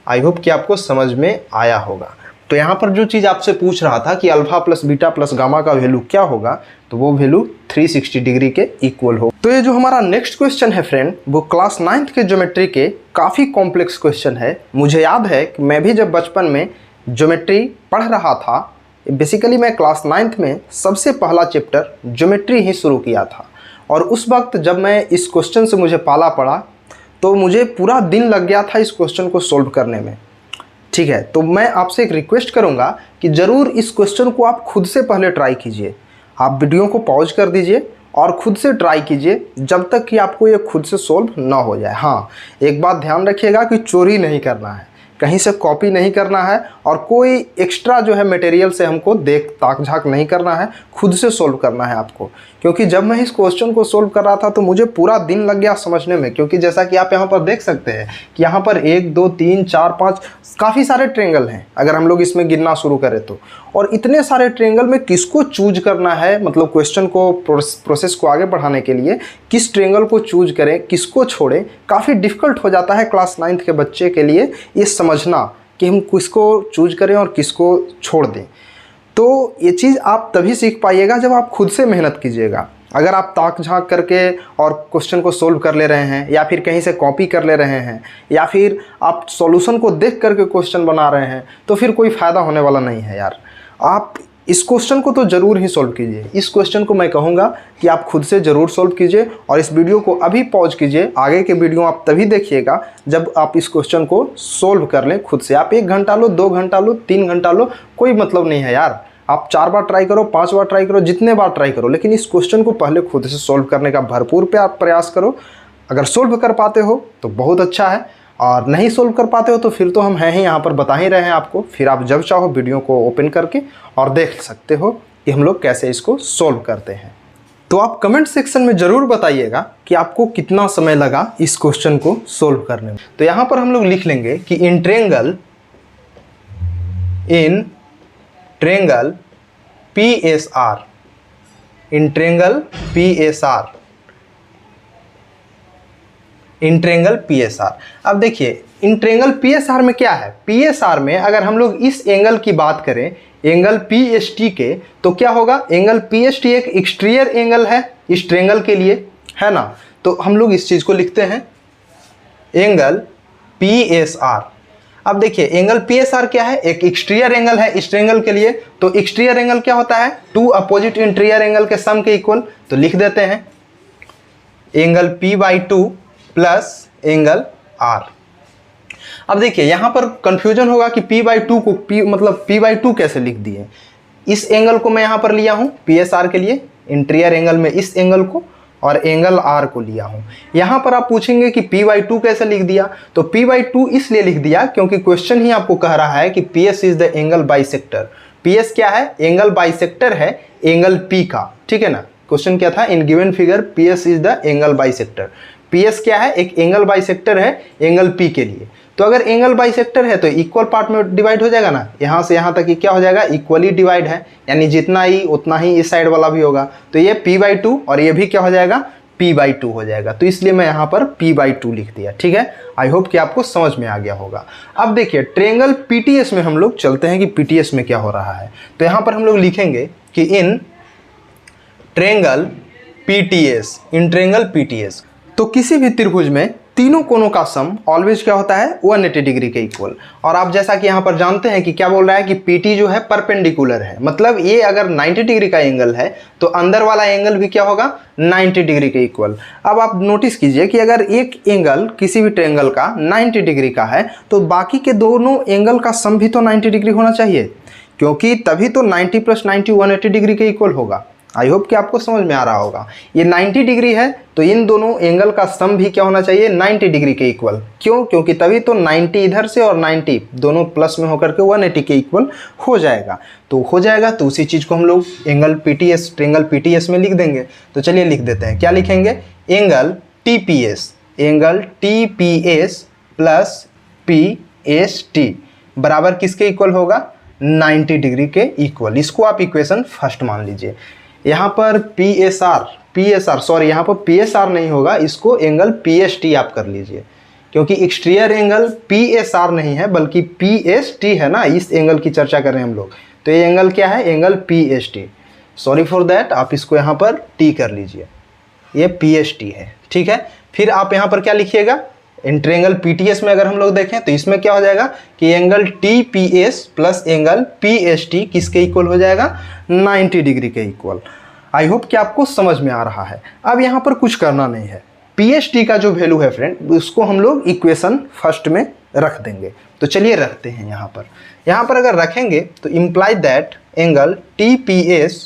आई होप कि आपको समझ में आया होगा। तो यहाँ पर जो चीज़ आपसे पूछ रहा था कि alpha plus beta plus gamma का वैल्यू क्या होगा, तो वो वैल्यू 360 डिग्री के इक्वल हो। तो ये जो हमारा नेक्स्ट क्वेश्चन है फ्रेंड, वो क्लास 9th के ज्योमेट्री के काफ़ी कॉम्प्लेक्स क्वेश्चन है। मुझे याद है कि मैं भी जब बचपन में ज्योमेट्री पढ़ रहा था, बेसिकली मैं क्लास 9th में सबसे पहला चैप्टर ज्योमेट्री ही शुरू किया था और उस वक्त जब मैं इस क्वेश्चन से मुझे पाला पड़ा तो मुझे पूरा दिन लग गया था इस क्वेश्चन को सोल्व करने में। ठीक है, तो मैं आपसे एक रिक्वेस्ट करूंगा कि ज़रूर इस क्वेश्चन को आप खुद से पहले ट्राई कीजिए। आप वीडियो को पॉज कर दीजिए और खुद से ट्राई कीजिए जब तक कि आपको ये खुद से सोल्व ना हो जाए। हाँ, एक बात ध्यान रखिएगा कि चोरी नहीं करना है, कहीं से कॉपी नहीं करना है और कोई एक्स्ट्रा जो है मटेरियल से हमको देख ताक झाक नहीं करना है, खुद से सोल्व करना है आपको। क्योंकि जब मैं इस क्वेश्चन को सोल्व कर रहा था तो मुझे पूरा दिन लग गया समझने में, क्योंकि जैसा कि आप यहाँ पर देख सकते हैं कि यहाँ पर 1 2 3 4 5 काफ़ी सारे ट्रायंगल हैं अगर हम लोग इसमें गिनना शुरू करें तो। और इतने सारे ट्रायंगल में किसको चूज करना है, मतलब क्वेश्चन को प्रोसेस को आगे बढ़ाने के लिए किस ट्रायंगल को चूज करें किसको छोड़ें, काफ़ी डिफ़िकल्ट हो जाता है क्लास 9th के बच्चे के लिए ये समझना कि हम किसको चूज करें और किसको छोड़ दें। तो ये चीज़ आप तभी सीख पाइएगा जब आप खुद से मेहनत कीजिएगा। अगर आप ताक झाँक करके और क्वेश्चन को सोल्व कर ले रहे हैं या फिर कहीं से कॉपी कर ले रहे हैं या फिर आप सॉल्यूशन को देख करके क्वेश्चन बना रहे हैं तो फिर कोई फ़ायदा होने वाला नहीं है यार। आप इस क्वेश्चन को तो ज़रूर ही सोल्व कीजिए। इस क्वेश्चन को मैं कहूँगा कि आप खुद से ज़रूर सोल्व कीजिए और इस वीडियो को अभी पॉज कीजिए। आगे के वीडियो आप तभी देखिएगा जब आप इस क्वेश्चन को सोल्व कर लें खुद से। आप 1 घंटा लो, 2 घंटा लो, 3 घंटा लो, कोई मतलब नहीं है यार। आप 4 बार ट्राई करो, 5 बार ट्राई करो, जितने बार ट्राई करो, लेकिन इस क्वेश्चन को पहले खुद से सोल्व करने का भरपूर प्रयास करो। अगर सोल्व कर पाते हो तो बहुत अच्छा है और नहीं सोल्व कर पाते हो तो फिर तो हम हैं ही यहाँ पर बता ही रहे हैं आपको। फिर आप जब चाहो वीडियो को ओपन करके और देख सकते हो कि हम लोग कैसे इसको सोल्व करते हैं। तो आप कमेंट सेक्शन में ज़रूर बताइएगा कि आपको कितना समय लगा इस क्वेश्चन को सोल्व करने में। तो यहाँ पर हम लोग लिख लेंगे कि in triangle PSR, in triangle PSR। अब देखिए इन ट्रायंगल PSR में क्या है, PSR में अगर हम लोग इस एंगल की बात करें एंगल PST के, तो क्या होगा, एंगल PST एक एक्सटीरियर एंगल है इस ट्रायंगल के लिए, है ना। तो हम लोग इस चीज़ को लिखते हैं एंगल PSR। अब देखिए एंगल PSR क्या है, एक एक्सटीरियर एंगल है इस ट्रायंगल के लिए। तो एक्सटीरियर एंगल क्या होता है, 2 अपोजिट इंटीरियर एंगल के सम के इक्वल। तो लिख देते हैं angle P/2 plus angle R। अब देखिए यहाँ पर कंफ्यूजन होगा कि P/2 को मतलब P/2 कैसे लिख दिए। इस एंगल को मैं यहाँ पर लिया हूँ PSR के लिए, इंटीरियर एंगल में इस एंगल को और एंगल R को लिया हूँ। यहाँ पर आप पूछेंगे कि P/2 कैसे लिख दिया, तो P/2 इसलिए लिख दिया क्योंकि क्वेश्चन ही आपको कह रहा है कि PS is the angle bisector. PS क्या है, एंगल बाइसेक्टर है एंगल P का, ठीक है ना। क्वेश्चन क्या था, in given figure PS is the angle bisector. PS क्या है, एक एंगल बाइसेक्टर है एंगल P के लिए। तो अगर एंगल बाइसेक्टर है तो इक्वल पार्ट में डिवाइड हो जाएगा ना, यहाँ से यहाँ तक ये क्या हो जाएगा, इक्वली डिवाइड है, यानी जितना ही उतना ही इस साइड वाला भी होगा। तो ये P/2 और ये भी क्या हो जाएगा p/2 हो जाएगा। तो इसलिए मैं यहाँ पर p/2 लिख दिया। ठीक है, आई होप कि आपको समझ में आ गया होगा। अब देखिए ट्रायंगल पीटीएस में हम लोग चलते हैं कि पीटीएस में क्या हो रहा है। तो यहाँ पर हम लोग लिखेंगे कि इन ट्रायंगल पीटीएस, तो किसी भी त्रिभुज में तीनों कोणों का सम ऑलवेज क्या होता है, 180 डिग्री के इक्वल। और आप जैसा कि यहाँ पर जानते हैं कि क्या बोल रहा है कि पीटी जो है परपेंडिकुलर है, मतलब ये अगर 90 डिग्री का एंगल है तो अंदर वाला एंगल भी क्या होगा, 90 डिग्री के इक्वल। अब आप नोटिस कीजिए कि अगर एक एंगल किसी भी ट्रायंगल का 90 डिग्री का है तो बाकी के दोनों एंगल का सम भी तो 90 डिग्री होना चाहिए, क्योंकि तभी तो 90 + 90 180 डिग्री के इक्वल होगा। आई होप कि आपको समझ में आ रहा होगा। ये 90 डिग्री है तो इन दोनों एंगल का सम भी क्या होना चाहिए, 90 डिग्री के इक्वल। क्यों? क्योंकि तभी तो 90 इधर से और 90 दोनों प्लस में होकर के 180 के इक्वल हो जाएगा। तो हो जाएगा तो उसी चीज़ को हम लोग ट्रायंगल पीटीएस में लिख देंगे। तो चलिए लिख देते हैं। क्या लिखेंगे, एंगल टीपीएस प्लस पीएसटी बराबर किसके इक्वल होगा, 90 डिग्री के इक्वल। इसको आप इक्वेशन फर्स्ट मान लीजिए। यहाँ पर यहाँ पर पीएसआर नहीं होगा, इसको एंगल पीएसटी आप कर लीजिए, क्योंकि एक्सटीरियर एंगल पीएसआर नहीं है बल्कि पीएसटी है ना, इस एंगल की चर्चा कर रहे हैं हम लोग। तो ये एंगल क्या है, angle PST. Sorry for that, आप इसको यहाँ पर टी कर लीजिए, ये पीएसटी है। ठीक है, फिर आप यहाँ पर क्या लिखिएगा, इन ट्रायंगल पीटीएस में अगर हम लोग देखें तो इसमें क्या हो जाएगा कि angle TPS plus angle PST किसके इक्वल हो जाएगा, 90 डिग्री के इक्वल। आई होप कि आपको समझ में आ रहा है। अब यहाँ पर कुछ करना नहीं है, पीएसटी का जो वैल्यू है फ्रेंड उसको हम लोग इक्वेशन फर्स्ट में रख देंगे। तो चलिए रखते हैं। यहाँ पर अगर रखेंगे तो imply that angle TPS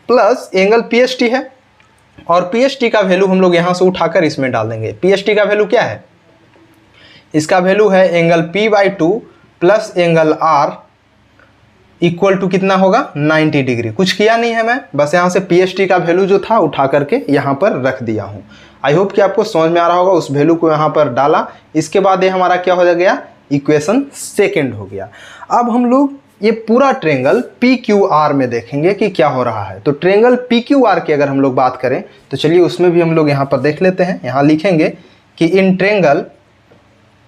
plus angle PST है, और पीएसटी का वैल्यू हम लोग यहाँ से उठाकर इसमें डाल देंगे। पीएसटी का वैल्यू क्या है, इसका वैल्यू है angle p/2 plus angle r equal to कितना होगा, 90 डिग्री। कुछ किया नहीं है मैं, बस यहाँ से पीएसटी का वैल्यू जो था उठा करके यहाँ पर रख दिया हूँ। आई होप कि आपको समझ में आ रहा होगा। उस वैल्यू को यहाँ पर डाला, इसके बाद ये हमारा क्या हो गया, इक्वेशन सेकेंड हो गया। अब हम लोग ये पूरा ट्रायंगल PQR में देखेंगे कि क्या हो रहा है। तो ट्रायंगल PQR की अगर हम लोग बात करें तो चलिए उसमें भी हम लोग यहाँ पर देख लेते हैं। यहाँ लिखेंगे कि इन ट्रायंगल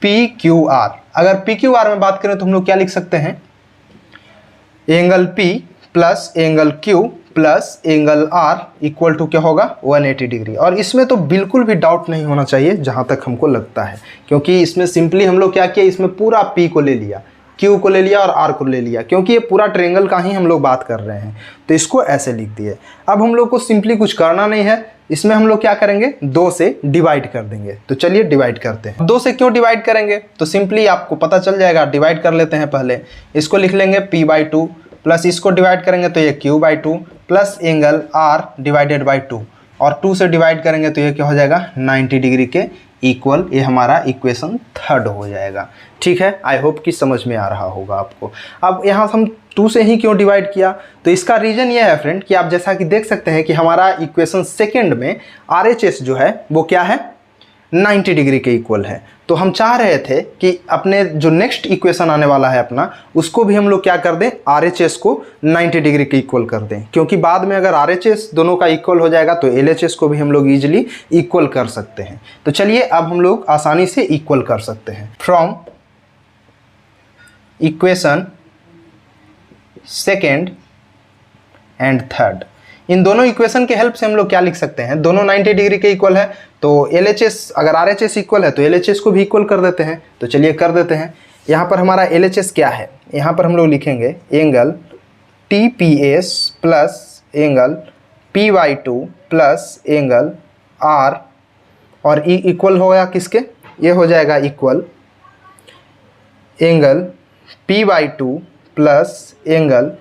PQR, अगर PQR में बात करें तो हम लोग क्या लिख सकते हैं, angle P plus angle Q plus angle R equal to क्या होगा, 180 डिग्री। और इसमें तो बिल्कुल भी डाउट नहीं होना चाहिए जहाँ तक हमको लगता है, क्योंकि इसमें सिंपली हम लोग क्या किया, इसमें पूरा P को ले लिया, Q को ले लिया और R को ले लिया, क्योंकि ये पूरा ट्रायंगल का ही हम लोग बात कर रहे हैं। तो इसको ऐसे लिख दिए। अब हम लोग को सिंपली कुछ करना नहीं है, इसमें हम लोग क्या करेंगे, 2 से डिवाइड कर देंगे। तो चलिए डिवाइड करते हैं। 2 से क्यों डिवाइड करेंगे, तो सिंपली आपको पता चल जाएगा। डिवाइड कर लेते हैं पहले, इसको लिख लेंगे p/2 प्लस इसको डिवाइड करेंगे तो ये q/2 plus angle r divided by 2, और 2 से डिवाइड करेंगे तो ये क्या हो जाएगा, 90 डिग्री के इक्वल। ये हमारा इक्वेशन थर्ड हो जाएगा। ठीक है, आई होप कि समझ में आ रहा होगा आपको। अब यहाँ हम 2 से ही क्यों डिवाइड किया, तो इसका रीज़न ये है फ्रेंड कि आप जैसा कि देख सकते हैं कि हमारा इक्वेशन सेकेंड में RHS जो है वो क्या है, 90 डिग्री के इक्वल है। तो हम चाह रहे थे कि अपने जो नेक्स्ट इक्वेशन आने वाला है अपना, उसको भी हम लोग क्या कर दें, RHS को 90 डिग्री के इक्वल कर दें, क्योंकि बाद में अगर RHS दोनों का इक्वल हो जाएगा तो LHS को भी हम लोग ईजिली इक्वल कर सकते हैं। तो चलिए अब हम लोग आसानी से इक्वल कर सकते हैं। From equation second and third, इन दोनों इक्वेशन के हेल्प से हम लोग क्या लिख सकते हैं, दोनों 90 डिग्री के इक्वल है, तो LHS अगर RHS इक्वल है तो LHS को भी इक्वल कर देते हैं। तो चलिए कर देते हैं। यहाँ पर हमारा LHS क्या है, यहाँ पर हम लोग लिखेंगे angle TPS plus angle P/2 plus angle R, और E इक्वल हो गया किसके, ये हो जाएगा equal angle P/2 plus angle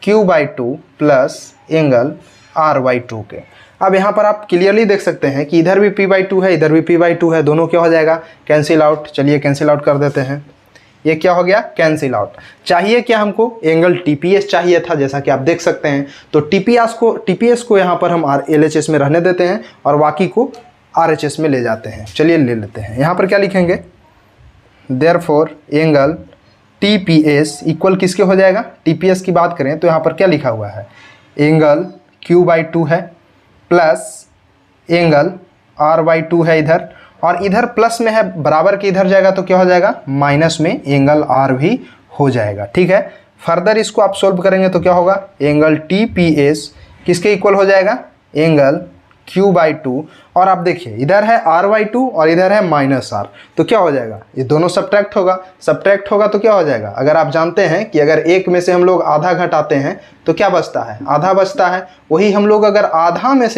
Q/2 plus angle R/2 के। अब यहाँ पर आप क्लियरली देख सकते हैं कि इधर भी P/2 है, इधर भी P/2 है, दोनों क्या हो जाएगा, कैंसिल आउट। चलिए कैंसिल आउट कर देते हैं। ये क्या हो गया, कैंसिल आउट। चाहिए क्या हमको, एंगल TPS चाहिए था, जैसा कि आप देख सकते हैं। तो TPS को यहाँ पर हम LHS में रहने देते हैं और बाकी को RHS में ले जाते हैं। चलिए ले लेते हैं। यहाँ पर क्या लिखेंगे, देयरफॉर एंगल TPS इक्वल किसके हो जाएगा, TPS की बात करें तो यहाँ पर क्या लिखा हुआ है, एंगल Q/2 है प्लस एंगल R/2 है इधर, और इधर प्लस में है, बराबर के इधर जाएगा तो क्या हो जाएगा, माइनस में एंगल R भी हो जाएगा। ठीक है, फर्दर इसको आप सोल्व करेंगे तो क्या होगा, एंगल TPS किसके इक्वल हो जाएगा, एंगल Q/2। और आप देखिए इधर है R/2 और इधर है -R, तो क्या हो जाएगा, ये दोनों सब्ट्रैक्ट होगा, सब्ट्रैक्ट होगा तो क्या हो जाएगा, अगर आप जानते हैं कि अगर एक में से हम लोग आधा घटाते हैं तो क्या बचता है, आधा बचता है। वही हम लोग अगर आधा में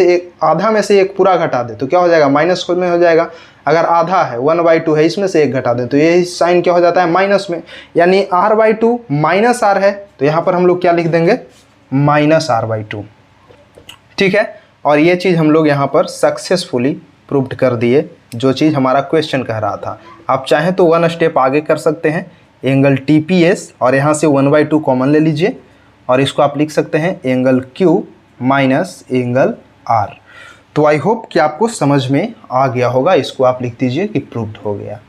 से एक पूरा घटा दें तो क्या हो जाएगा, माइनस में हो जाएगा। अगर आधा है 1/2 है, इसमें से एक घटा दें तो ये साइन क्या हो जाता है, माइनस में, यानी R/2 -R है, तो यहाँ पर हम लोग क्या लिख देंगे, -R/2। ठीक है, और ये चीज़ हम लोग यहाँ पर सक्सेसफुली प्रूव्ड कर दिए, जो चीज़ हमारा क्वेश्चन कह रहा था। आप चाहें तो 1 स्टेप आगे कर सकते हैं, एंगल TPS और यहाँ से 1/2 कॉमन ले लीजिए और इसको आप लिख सकते हैं angle Q minus angle R। तो आई होप कि आपको समझ में आ गया होगा, इसको आप लिख दीजिए कि प्रूव्ड हो गया।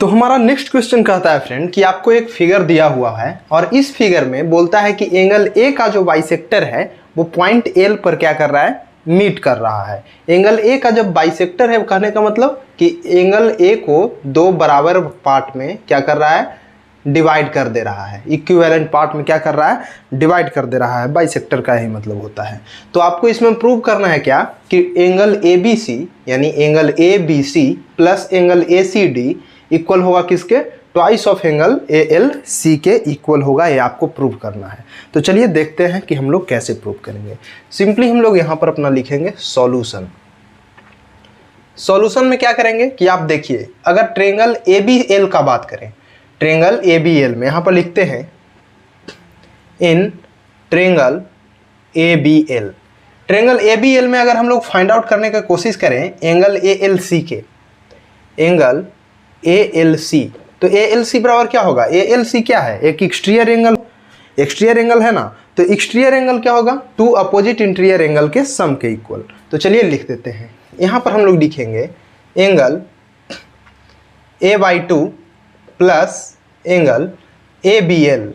तो हमारा नेक्स्ट क्वेश्चन कहता है फ्रेंड कि आपको एक फिगर दिया हुआ है और इस फिगर में बोलता है कि एंगल A का जो बाइसेक्टर है वो पॉइंट L पर क्या कर रहा है, मीट कर रहा है। एंगल A का जब बाइसेक्टर है, कहने का मतलब कि एंगल A को दो बराबर पार्ट में क्या कर रहा है, डिवाइड कर दे रहा है, इक्विवेलेंट पार्ट में क्या कर रहा है, डिवाइड कर दे रहा है। बाइसेक्टर का ही मतलब होता है। तो आपको इसमें प्रूव करना है क्या कि एंगल ABC यानी angle ABC plus angle ACD equal होगा किसके, ट्वाइस ऑफ एंगल ALC के इक्वल होगा, ये आपको प्रूव करना है। तो चलिए देखते हैं कि हम लोग कैसे प्रूव करेंगे। सिंपली हम लोग यहाँ पर अपना लिखेंगे सॉल्यूशन। सॉल्यूशन में क्या करेंगे कि आप देखिए, अगर ट्रेंगल ABL का बात करें, ट्रेंगल ABL में यहाँ पर लिखते हैं in triangle ABL। Triangle ABL में अगर हम लोग फाइंड आउट करने की कोशिश करें एंगल ALC के, एंगल ALC, तो ALC बराबर क्या होगा, ALC क्या है, एक एक्सटीरियर एंगल है ना, तो एक्सटीरियर एंगल क्या होगा, टू अपोजिट इंटीरियर एंगल के सम के इक्वल। तो चलिए लिख देते हैं, यहाँ पर हम लोग लिखेंगे angle A/2 plus angle ABL।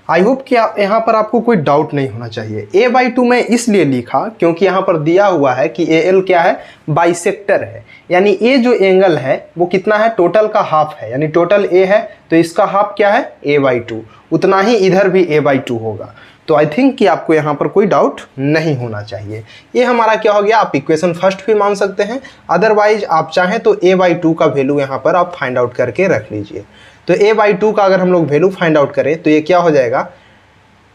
I hope कि यहाँ पर आपको कोई डाउट नहीं होना चाहिए। A/2 में इसलिए लिखा क्योंकि यहाँ पर दिया हुआ है कि AL क्या है, बाइसेक्टर है, यानी A जो एंगल है वो कितना है, टोटल का हाफ है, यानी टोटल A है तो इसका हाफ क्या है, A/2, उतना ही इधर भी A/2 होगा। तो आई थिंक कि आपको यहाँ पर कोई डाउट नहीं होना चाहिए। ये हमारा क्या हो गया, आप इक्वेशन फर्स्ट भी मान सकते हैं, अदरवाइज आप चाहें तो A/2 का वैल्यू यहाँ पर आप फाइंड आउट करके रख लीजिए। तो A/2 का अगर हम लोग वैल्यू फाइंड आउट करें तो ये क्या हो जाएगा,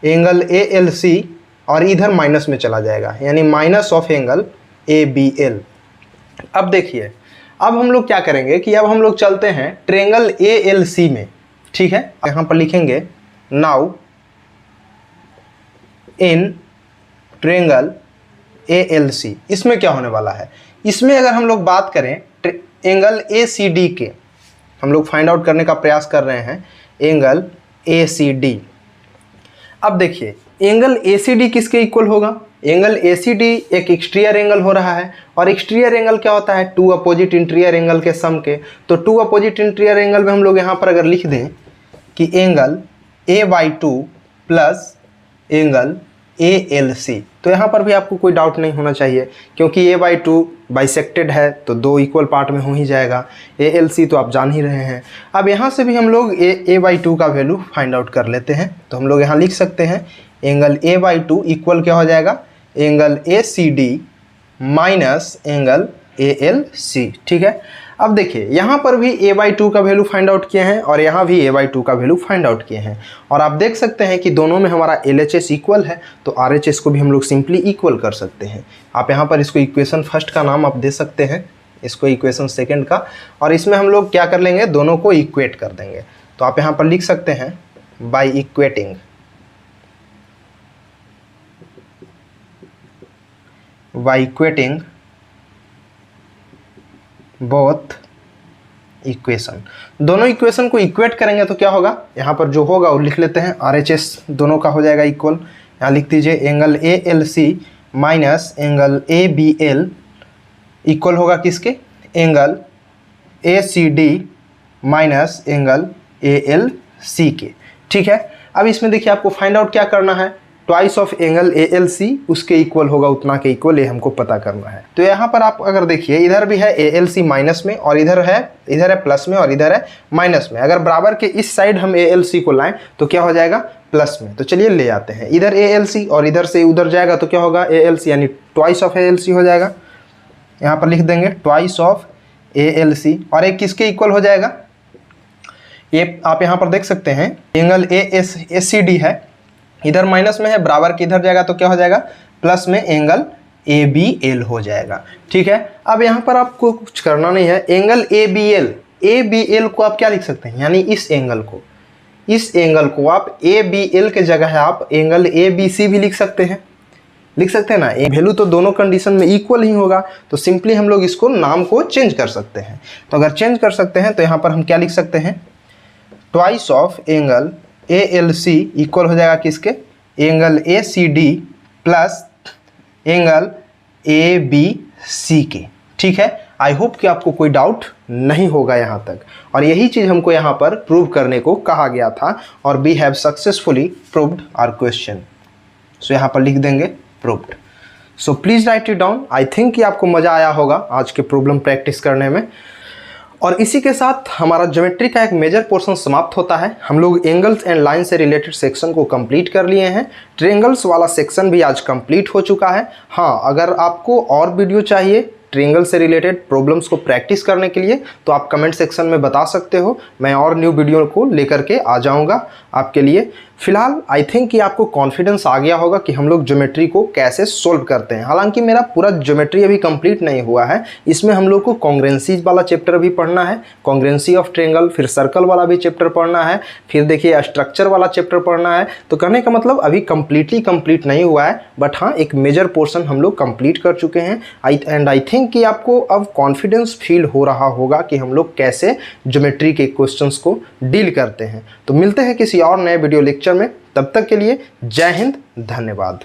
एंगल ALC और इधर माइनस में चला जाएगा, यानी माइनस ऑफ एंगल ABL। अब देखिए, अब हम लोग क्या करेंगे कि अब हम लोग चलते हैं ट्रेंगल ALC में। ठीक है, यहाँ पर लिखेंगे नाउ इन ट्रेंगल ALC। इसमें क्या होने वाला है, इसमें अगर हम लोग बात करें एंगल ACD के, हम लोग फाइंड आउट करने का प्रयास कर रहे हैं एंगल ACD। अब देखिए एंगल ACD किसके इक्वल होगा, एंगल ACD एक एक्सटीरियर एंगल हो रहा है और एक्सटीरियर एंगल क्या होता है, टू अपोजिट इंटीरियर एंगल के सम के। तो टू अपोजिट इंटीरियर एंगल में हम लोग यहाँ पर अगर लिख दें कि angle A/2 plus angle ALC, तो यहाँ पर भी आपको कोई डाउट नहीं होना चाहिए क्योंकि A/2 बाइसेक्टेड है तो दो इक्वल पार्ट में हो ही जाएगा। ALC तो आप जान ही रहे हैं। अब यहाँ से भी हम लोग A/2 का वैल्यू फाइंड आउट कर लेते हैं। तो हम लोग यहाँ लिख सकते हैं एंगल A/2 इक्वल क्या हो जाएगा, angle ACD minus angle ALC। ठीक है, अब देखिए यहाँ पर भी A/2 का वैल्यू फाइंड आउट किए हैं और यहाँ भी A/2 का वैल्यू फाइंड आउट किए हैं और आप देख सकते हैं कि दोनों में हमारा LHS इक्वल है, तो RHS को भी हम लोग सिंपली इक्वल कर सकते हैं। आप यहाँ पर इसको इक्वेशन फर्स्ट का नाम आप दे सकते हैं, इसको इक्वेशन सेकेंड का, और इसमें हम लोग क्या कर लेंगे, दोनों को इक्वेट कर देंगे। तो आप यहाँ पर लिख सकते हैं बाई इक्वेटिंग बोथ इक्वेशन। दोनों इक्वेशन को इक्वेट करेंगे तो क्या होगा, यहाँ पर जो होगा वो लिख लेते हैं, RHS दोनों का हो जाएगा इक्वल। यहाँ लिख दीजिए angle ALC minus angle ABL equal होगा किसके, angle ACD minus angle ALC के। ठीक है, अब इसमें देखिए आपको फाइंड आउट क्या करना है, ट्वाइस ऑफ एंगल ALC उसके इक्वल होगा, उतना के इक्वल ये हमको पता करना है। तो यहाँ पर आप अगर देखिए इधर भी है ALC माइनस में और इधर है प्लस में और इधर है माइनस में। अगर बराबर के इस साइड हम ALC को लाएं तो क्या हो जाएगा, प्लस में। तो चलिए ले आते हैं, इधर ALC और इधर से उधर जाएगा तो क्या होगा, ALC यानी ट्वाइस ऑफ ALC हो जाएगा। यहाँ पर लिख देंगे ट्वाइस ऑफ ALC और एक किसके इक्वल हो जाएगा, ये आप यहाँ पर देख सकते हैं एंगल ACD है, इधर माइनस में है, बराबर के इधर जाएगा तो क्या हो जाएगा, प्लस में एंगल ABL हो जाएगा। ठीक है, अब यहाँ पर आपको कुछ करना नहीं है, एंगल ABL को आप क्या लिख सकते हैं, यानी इस एंगल को आप ABL के जगह आप एंगल ABC भी लिख सकते हैं ना। वैल्यू तो दोनों कंडीशन में इक्वल ही होगा, तो सिंपली हम लोग इसको नाम को चेंज कर सकते हैं। तो अगर चेंज कर सकते हैं तो यहाँ पर हम क्या लिख सकते हैं, twice of angle ALC equal हो जाएगा किसके, angle ACD plus angle ABC के। ठीक है, आई होप कि आपको कोई डाउट नहीं होगा यहाँ तक, और यही चीज़ हमको यहाँ पर प्रूव करने को कहा गया था, और we have successfully proved our question. So यहाँ पर लिख देंगे proved. So please write it down. I think कि आपको मज़ा आया होगा आज के प्रॉब्लम प्रैक्टिस करने में, और इसी के साथ हमारा ज्योमेट्री का एक मेजर पोर्शन समाप्त होता है। हम लोग एंगल्स एंड लाइन से रिलेटेड सेक्शन को कंप्लीट कर लिए हैं, ट्रायंगल्स वाला सेक्शन भी आज कंप्लीट हो चुका है। हाँ, अगर आपको और वीडियो चाहिए ट्रायंगल से रिलेटेड प्रॉब्लम्स को प्रैक्टिस करने के लिए तो आप कमेंट सेक्शन में बता सकते हो, मैं और न्यू वीडियो को लेकर के आ जाऊंगा आपके लिए। फिलहाल आई थिंक कि आपको कॉन्फिडेंस आ गया होगा कि हम लोग ज्योमेट्री को कैसे सोल्व करते हैं। हालांकि मेरा पूरा ज्योमेट्री अभी कंप्लीट नहीं हुआ है, इसमें हम लोग को कॉन्ग्रुएंसीज वाला चैप्टर भी पढ़ना है, कॉन्ग्रुएंसी ऑफ ट्रायंगल, फिर सर्कल वाला भी चैप्टर पढ़ना है, फिर देखिए स्ट्रक्चर वाला चैप्टर पढ़ना है। तो कहने का मतलब अभी कंप्लीटली कंप्लीट नहीं हुआ है, बट हाँ एक मेजर पोर्शन हम लोग कंप्लीट कर चुके हैं। आई थिंक कि आपको अब कॉन्फिडेंस फील हो रहा होगा कि हम लोग कैसे ज्योमेट्री के क्वेश्चंस को डील करते हैं। तो मिलते हैं किसी और नए वीडियो लेक्चर में, तब तक के लिए जय हिंद, धन्यवाद।